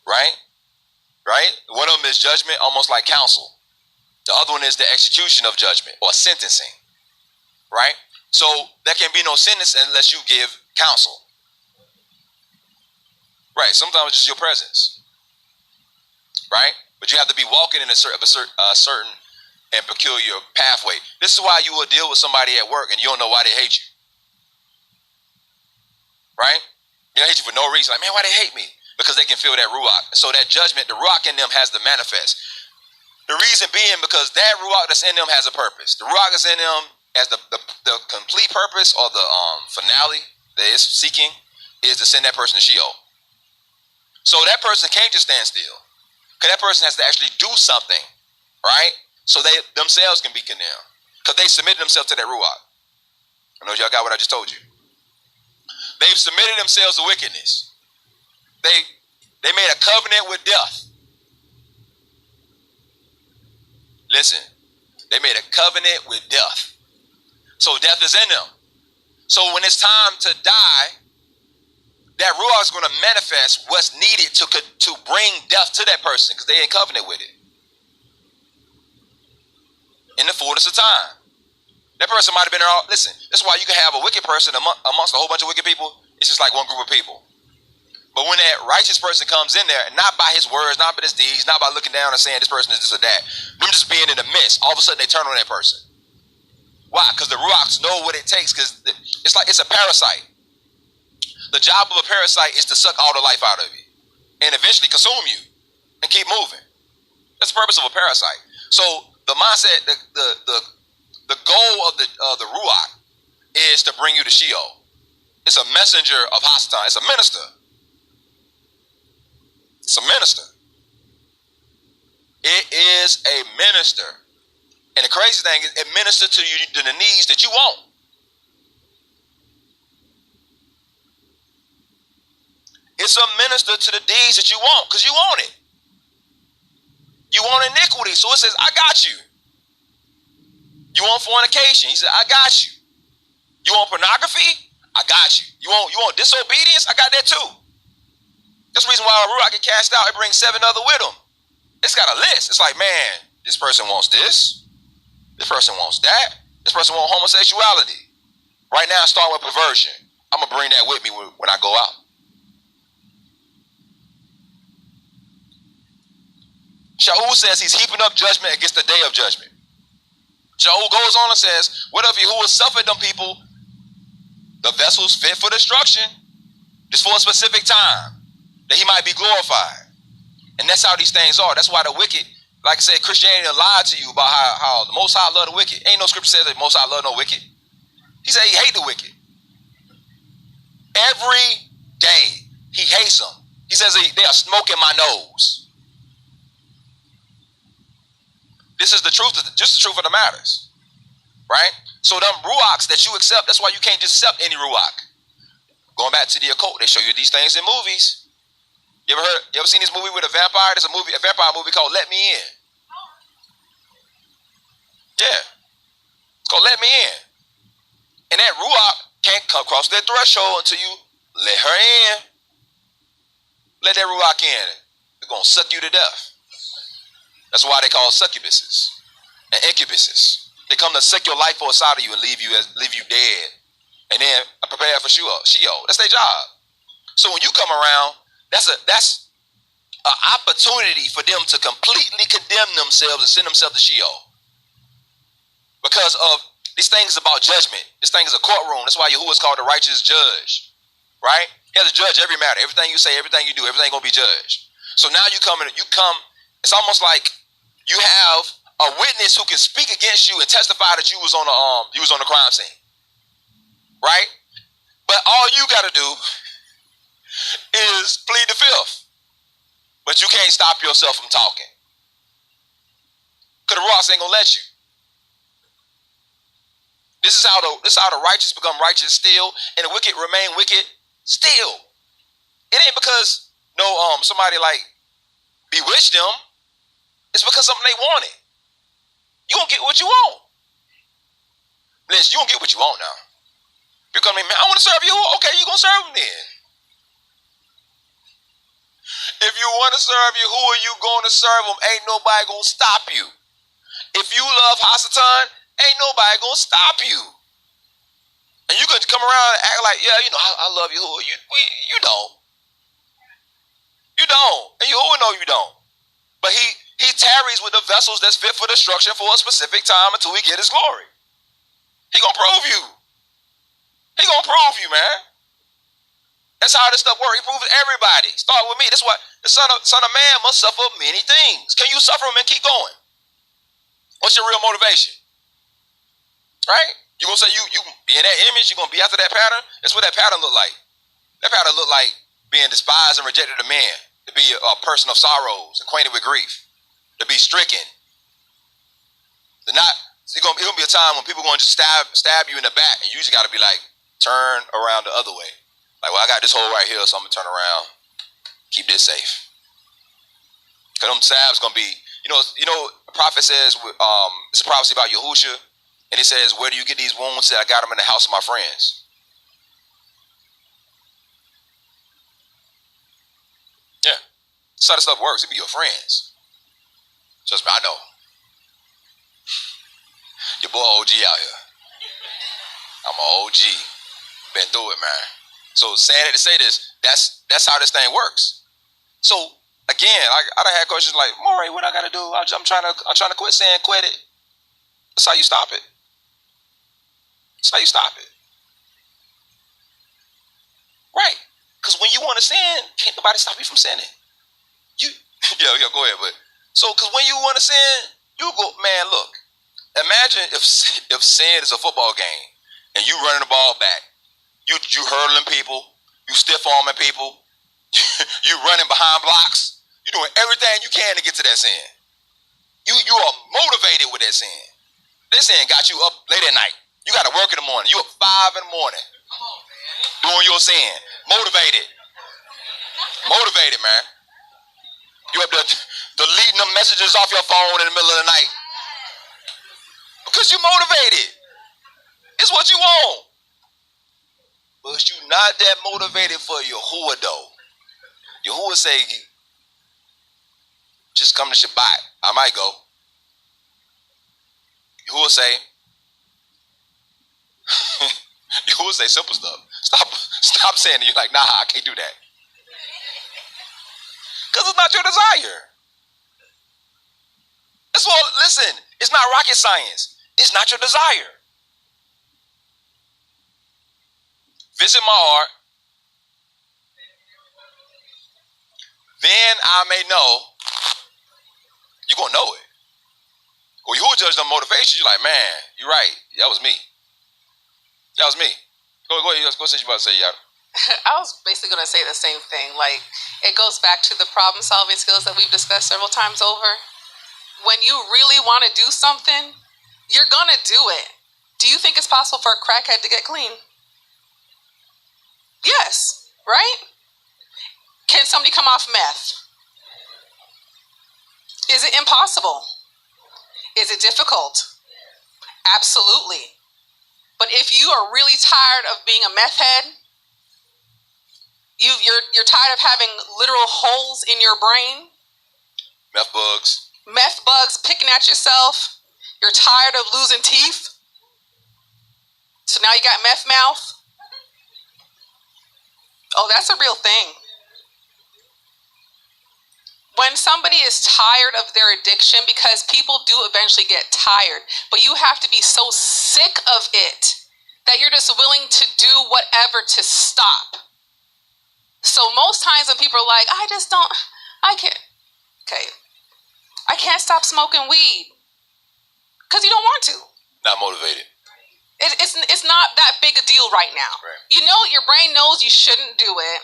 Right? Right? One of them is judgment, almost like counsel. The other one is the execution of judgment or sentencing. Right? So there can be no sentence unless you give counsel. Right? Sometimes it's just your presence. Right? But you have to be walking in a certain and peculiar pathway. This is why you will deal with somebody at work and you don't know why they hate you. Right? They hate you for no reason. Like, man, why they hate me? Because they can feel that Ruach. So that judgment, the Ruach in them has to manifest. The reason being because that Ruach that's in them has a purpose. The Ruach that's in them as the complete purpose or the finale that it's seeking is to send that person to Sheol. So that person can't just stand still. Because that person has to actually do something. Right? So they themselves can be condemned. Because they submitted themselves to that Ruach. I know y'all got what I just told you. They've submitted themselves to wickedness. They made a covenant with death. Listen, they made a covenant with death. So death is in them. So when it's time to die, that Ruach is going to manifest what's needed to bring death to that person because they in covenant with it. In the fullness of time. That person might have been there all, listen, that's why you can have a wicked person amongst a whole bunch of wicked people. It's just like one group of people. But when that righteous person comes in there, not by his words, not by his deeds, not by looking down and saying this person is this or that, them just being in the midst, all of a sudden they turn on that person. Why? Because the Ruachs know what it takes, because it's like it's a parasite. The job of a parasite is to suck all the life out of you and eventually consume you and keep moving. That's the purpose of a parasite. So the mindset, the goal of the Ruach is to bring you to Sheol. It's a messenger of Hasatan. It's a minister. It's a minister. It is a minister. And the crazy thing is it ministers to you to the needs that you want. It's a minister to the deeds that you want because you want it. You want iniquity. So it says, I got you. You want fornication. He said, I got you. You want pornography? I got you. You want disobedience? I got that too. That's the reason why a Ruach get cast out. It brings 7 other with them. It's got a list. It's like, man, this person wants this. This person wants that. This person wants homosexuality. Right now, start with perversion. I'm going to bring that with me when I go out. Shaul says he's heaping up judgment against the day of judgment. Shaul goes on and says, what if Yahuah suffered them people the vessels fit for destruction, just for a specific time, that he might be glorified. And that's how these things are. That's why the wicked, like I said, Christianity lied to you about how the Most High love the wicked. Ain't no scripture says that the Most High love no wicked. He said he hate the wicked. Every day he hates them. He says they are smoking my nose. This is the truth, just the truth of the matters, right? So them ruachs that you accept, that's why you can't just accept any ruach. Going back to the occult, they show you these things in movies. You ever seen this movie with a vampire? There's a vampire movie called Let Me In. Yeah, it's called Let Me In. And that ruach can't come across that threshold until you let her in. Let that ruach in. They're gonna suck you to death. That's why they call succubuses and incubuses. They come to suck your life force out of you and leave you dead. And then prepare for Sheol. That's their job. So when you come around, that's an opportunity for them to completely condemn themselves and send themselves to Sheol. Because of these things about judgment. This thing is a courtroom. That's why Yahuah is called the righteous judge. Right? He has to judge every matter. Everything you say, everything you do, everything gonna be judged. So now you come, it's almost like you have a witness who can speak against you and testify that you was on the crime scene. Right? But all you gotta do is plead the fifth. But you can't stop yourself from talking. Because the Ruach ain't gonna let you. This is how the righteous become righteous still, and the wicked remain wicked still. It ain't because somebody like bewitched them. It's because something they wanted. You gonna get what you want. Listen, you gonna get what you want now. You come in, man, I want to serve you. Okay, you gonna serve them then. If you want to serve you, who are you going to serve them? Ain't nobody going to stop you. If you love Hasatan, ain't nobody going to stop you. And you could come around and act like, yeah, I love you. You don't. You don't. And Yahuah know you don't. But he tarries with the vessels that's fit for destruction for a specific time until he get his glory. He going to prove you. He going to prove you, man. That's how this stuff works. He proves everybody. Start with me. That's why the son of man must suffer many things. Can you suffer them and keep going? What's your real motivation? Right? You gonna say you be in that image, you're gonna be after that pattern? That's what that pattern look like. That pattern look like being despised and rejected of man, to be a person of sorrows, acquainted with grief, to be stricken. It'll be a time when people gonna just stab you in the back, and you just gotta be like, turn around the other way. Like, well, I got this hole right here, so I'm going to turn around. Keep this safe. Because them stabs going to be, the prophet says, it's a prophecy about Yahusha, and he says, where do you get these wounds? He said, I got them in the house of my friends. Yeah. That's how this stuff works. It be your friends. Trust me, I know. Your boy OG out here. I'm an OG. Been through it, man. So saying it to say this, that's how this thing works. So again, I done had questions like, Maury, what I gotta do? I'm trying to quit saying quit it. That's how you stop it. That's how you stop it. Right. Because when you want to sin, can't nobody stop you from sinning. Yeah, go ahead, but because when you want to sin, you go, man, look. Imagine if sin is a football game and you running the ball back. You hurdling people, you stiff arming people, you running behind blocks, you doing everything you can to get to that sin. You are motivated with that sin. That sin got you up late at night. You got to work in the morning. You up 5 in the morning doing your sin. Motivated, man. You up there deleting them messages off your phone in the middle of the night because you motivated. It's what you want. But you not that motivated for Yahuah though. Yahuah say, just come to Shabbat. I might go. Yahuah say, Yahuah say simple stuff. Stop saying it. You're like, nah, I can't do that. Because it's not your desire. That's all. Listen, it's not rocket science. It's not your desire. visit my heart, then I may know. You're going to know it. Well, you judge the motivation. You're like, man, you're right. That was me. That was me. Go ahead. Go say what you about to say, Yada. I was basically going to say the same thing. Like, it goes back to the problem-solving skills that we've discussed several times over. When you really want to do something, you're going to do it. Do you think it's possible for a crackhead to get clean? Yes, right? Can somebody come off meth? Is it impossible? Is it difficult? Absolutely. But if you are really tired of being a meth head, you're tired of having literal holes in your brain, meth bugs picking at yourself, you're tired of losing teeth, so now you got meth mouth. Oh, that's a real thing. When somebody is tired of their addiction, because people do eventually get tired, but you have to be so sick of it that you're just willing to do whatever to stop. So most times when people are like, I can't stop smoking weed. Because you don't want to. Not motivated. It's not that big a deal right now. Right. You know, your brain knows you shouldn't do it.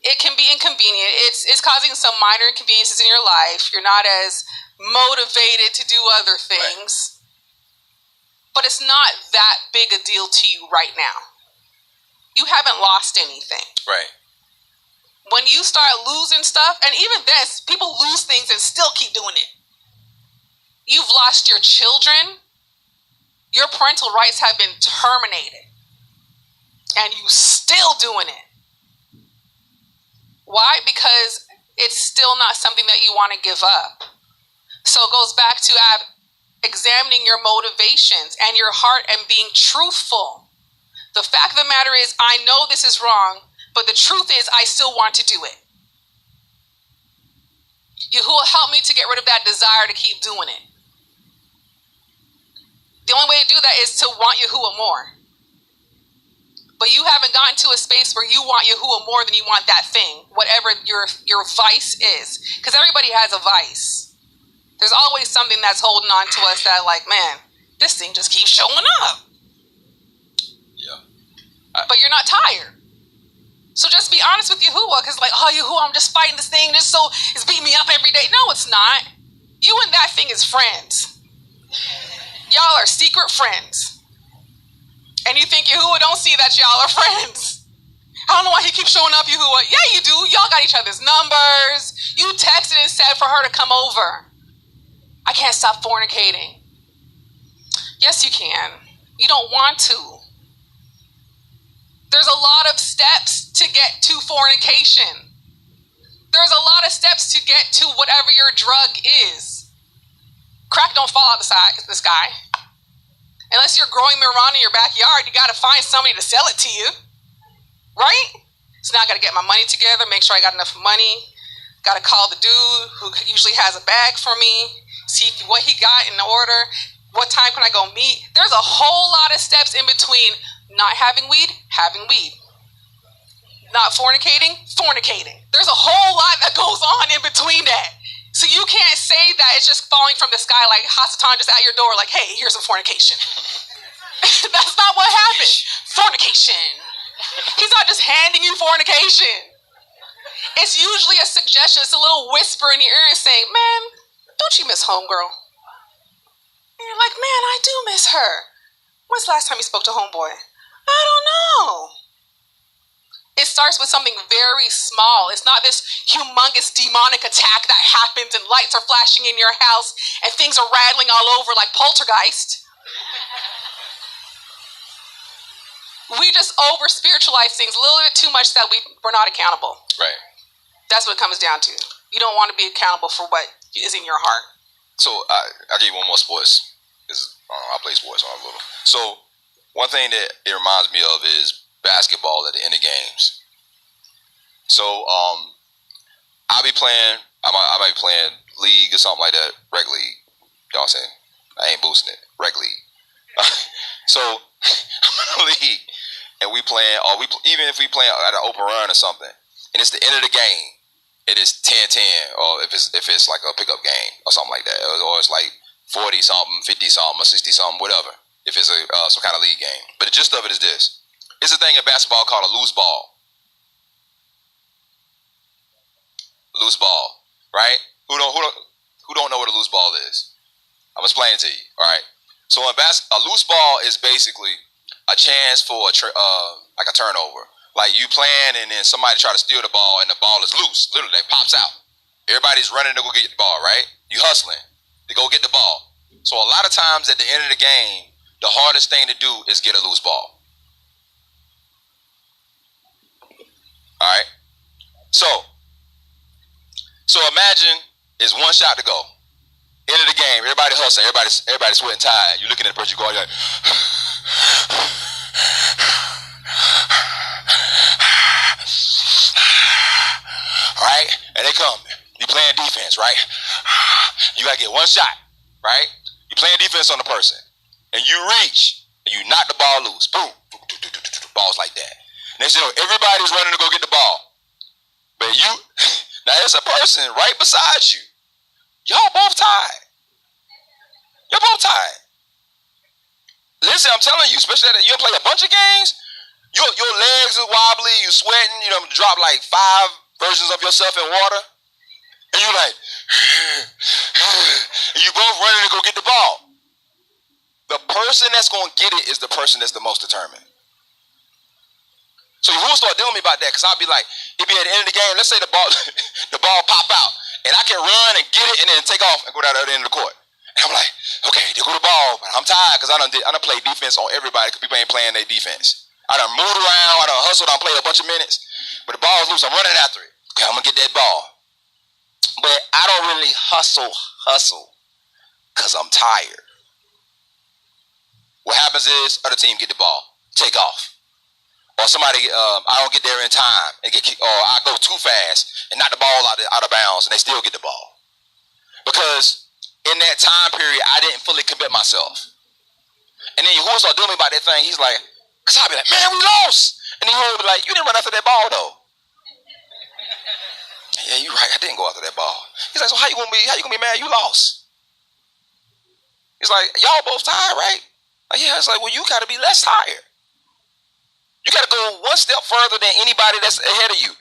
It can be inconvenient. It's causing some minor inconveniences in your life. You're not as motivated to do other things. Right. But it's not that big a deal to you right now. You haven't lost anything. Right. When you start losing stuff, and even this, people lose things and still keep doing it. You've lost your children. Your parental rights have been terminated. And you still doing it. Why? Because it's still not something that you want to give up. So it goes back to examining your motivations and your heart and being truthful. The fact of the matter is, I know this is wrong, but the truth is, I still want to do it. Yahuah help me to get rid of that desire to keep doing it. The only way to do that is to want Yahuah more. But you haven't gotten to a space where you want Yahuah more than you want that thing, whatever your vice is. Because everybody has a vice. There's always something that's holding on to us that, like, man, this thing just keeps showing up. Yeah. But you're not tired. So just be honest with Yahuah, because like, oh, Yahuah, I'm just fighting this thing. It's beating me up every day. No, it's not. You and that thing is friends. Y'all are secret friends. And you think Yahuah don't see that y'all are friends. I don't know why he keeps showing up, Yahuah. Yeah, you do. Y'all got each other's numbers. You texted and said for her to come over. I can't stop fornicating. Yes, you can. You don't want to. There's a lot of steps to get to fornication. There's a lot of steps to get to whatever your drug is. Crack don't fall out the sky. Unless you're growing marijuana in your backyard, you got to find somebody to sell it to you. Right? So now I got to get my money together, make sure I got enough money. Got to call the dude who usually has a bag for me, see what he got in order, what time can I go meet. There's a whole lot of steps in between not having weed, not fornicating, fornicating. There's a whole lot that goes on in between that. So you can't say that it's just falling from the sky like Hasatan just at your door like, hey, here's some fornication. That's not what happened. Fornication. He's not just handing you fornication. It's usually a suggestion. It's a little whisper in your ear and saying, man, don't you miss homegirl? And you're like, man, I do miss her. When's the last time you spoke to homeboy? I don't know. It starts with something very small. It's not this humongous demonic attack that happens and lights are flashing in your house and things are rattling all over like poltergeist. We just over-spiritualize things a little bit too much that we're not accountable. Right. That's what it comes down to. You don't want to be accountable for what is in your heart. So I'll give you one more sports. I play sports when I was little. So one thing that it reminds me of is basketball at the end of games. So I might be playing league or something like that, rec league. Y'all saying I ain't boosting it, rec league. So I'm in the league, and we playing, or even if we playing at an open run or something, and it's the end of the game, it is 10-10, or if it's like a pickup game or something like that, or it's like 40 something, 50 something, or 60 something, whatever. If it's some kind of league game, but the gist of it is this: it's a thing in basketball called a loose ball. Loose ball, right? Who don't know what a loose ball is? I'm explaining to you, all right? So in a loose ball is basically a chance for like a turnover. Like you playing and then somebody try to steal the ball and the ball is loose. Literally, it pops out. Everybody's running to go get the ball, right? You hustling to go get the ball. So a lot of times at the end of the game, the hardest thing to do is get a loose ball. All right? So imagine it's one shot to go. End of the game, everybody hustling, everybody sweating tired. You're looking at the person, you go, you're like, all right, and they come. You playing defense, right? You gotta get one shot, right? You playing defense on the person, and you reach, and you knock the ball loose. Boom, balls like that. Next thing you know, everybody's running to go get the ball, but you, now there's a person right beside you. Y'all both tied. You're both tied. Listen, I'm telling you, especially that you play a bunch of games, your legs are wobbly, you sweating, you drop like 5 versions of yourself in water, and you like, and you both running to go get the ball. The person that's going to get it is the person that's the most determined. So you will start dealing with me about that, because I'll be like, it'll be at the end of the game, let's say the ball pop out, and I can run and get it and then take off and go down to the other end of the court. And I'm like, okay, they go to the ball, but I'm tired because I done played defense on everybody because people ain't playing their defense. I done moved around, I done hustled, I done played a bunch of minutes, but the ball's loose, I'm running after it. Okay, I'm going to get that ball. But I don't really hustle because I'm tired. What happens is other team get the ball, take off. Or somebody, I don't get there in time, and or I go too fast and knock the ball out of bounds, and they still get the ball. Because in that time period, I didn't fully commit myself. And then Yahuah started doing me about that thing. He's like, because I'll be like, man, we lost. And then Yahuah will be like, you didn't run after that ball, though. Yeah, you're right. I didn't go after that ball. He's like, so how you gonna be mad you lost? He's like, y'all both tired, right? Like, yeah, it's like, well, you got to be less tired. You got to go one step further than anybody that's ahead of you.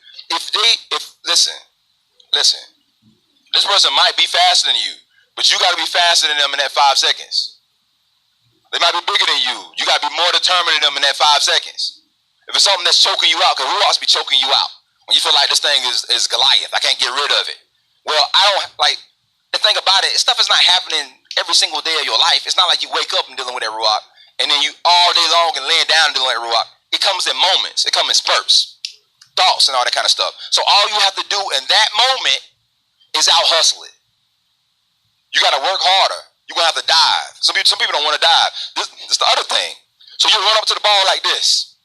Listen, this person might be faster than you, but you got to be faster than them in that 5 seconds. They might be bigger than you. You got to be more determined than them in that 5 seconds. If it's something that's choking you out, because Ruachs be choking you out. When you feel like this thing is Goliath, I can't get rid of it. Well, I don't, like, the thing about it, stuff is not happening every single day of your life. It's not like you wake up and dealing with that Ruach, and then you all day long and laying down and dealing with that Ruach. It comes in moments. It comes in spurts, thoughts, and all that kind of stuff. So all you have to do in that moment is out hustle it. You got to work harder. You're going to have to dive. Some people don't want to dive. This is the other thing. So you run up to the ball like this.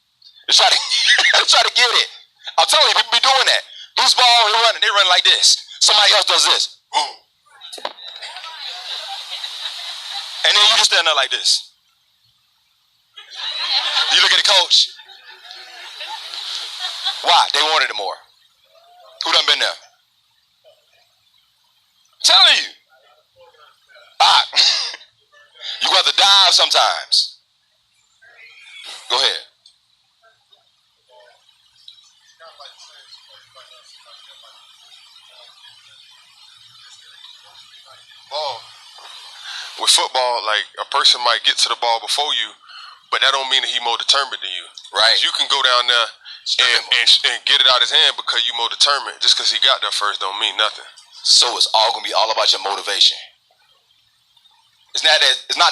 You try to get it. I'm telling you, people be doing that. Loose ball, they run like this. Somebody else does this. And then you just stand there like this. You look at the coach. Why? They wanted it more. Who done been there? I'm telling you. You got to dive sometimes. Go ahead. Ball. With football, like, a person might get to the ball before you, but that don't mean that he's more determined than you. Right. You can go down there and get it out of his hand because you more determined. Just because he got there first don't mean nothing. So it's all gonna be all about your motivation. It's not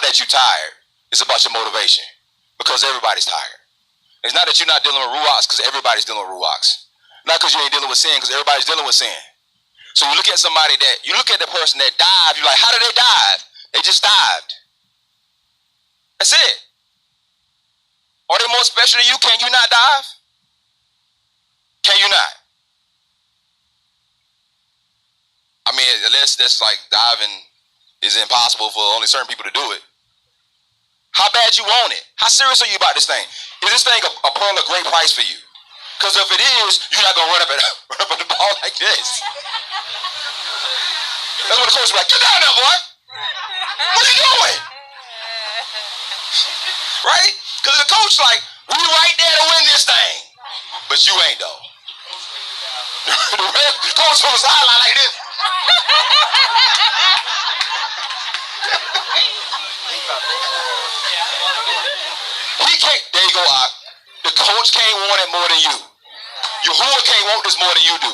that you're tired. It's about your motivation, because everybody's tired. It's not that you're not dealing with Ruachs, because everybody's dealing with Ruachs. Not because you ain't dealing with sin, because everybody's dealing with sin. So you look at the person that dived, you're like, how did they dive? They just dived. That's it. Are they more special than you? Can you not dive? Can you not? I mean, unless that's like diving is impossible for only certain people to do it. How bad you want it? How serious are you about this thing? Is this thing a pearl of great price for you? Because if it is, you're not gonna run up at the ball like this. That's what the coach was like, get down there, boy. What are you doing? Right? Because the coach like, we right there to win this thing. But you ain't though. The red coach on the sideline like this. He can't, there you go, Ak. The coach can't want it more than you. Yahuah can't want this more than you do.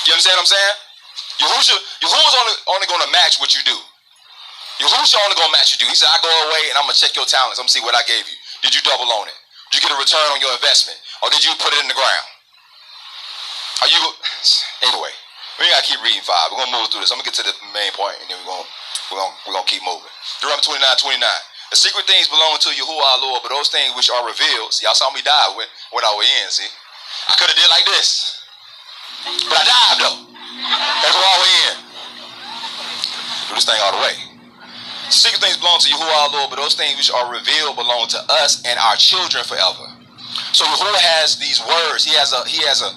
You understand what I'm saying? Yahuah's only going to match what you do. Yahuah's only going to match what you do. He said, I go away and I'm going to check your talents. I'm going to see what I gave you. Did you double on it? Did you get a return on your investment? Or did you put it in the ground? Are you, anyway, we got to keep reading 5. We're going to move through this. I'm going to get to the main point and then we're going to keep moving. Deuteronomy 29:29. The secret things belong to Yahuah our Lord, but those things which are revealed, see, y'all saw me dive when I was in, see? I could have did like this. But I dived though. That's why we're in. Do this thing all the way. Secret things belong to Yahuah our Lord, but those things which are revealed belong to us and our children forever. So Yahuah has these words. He has a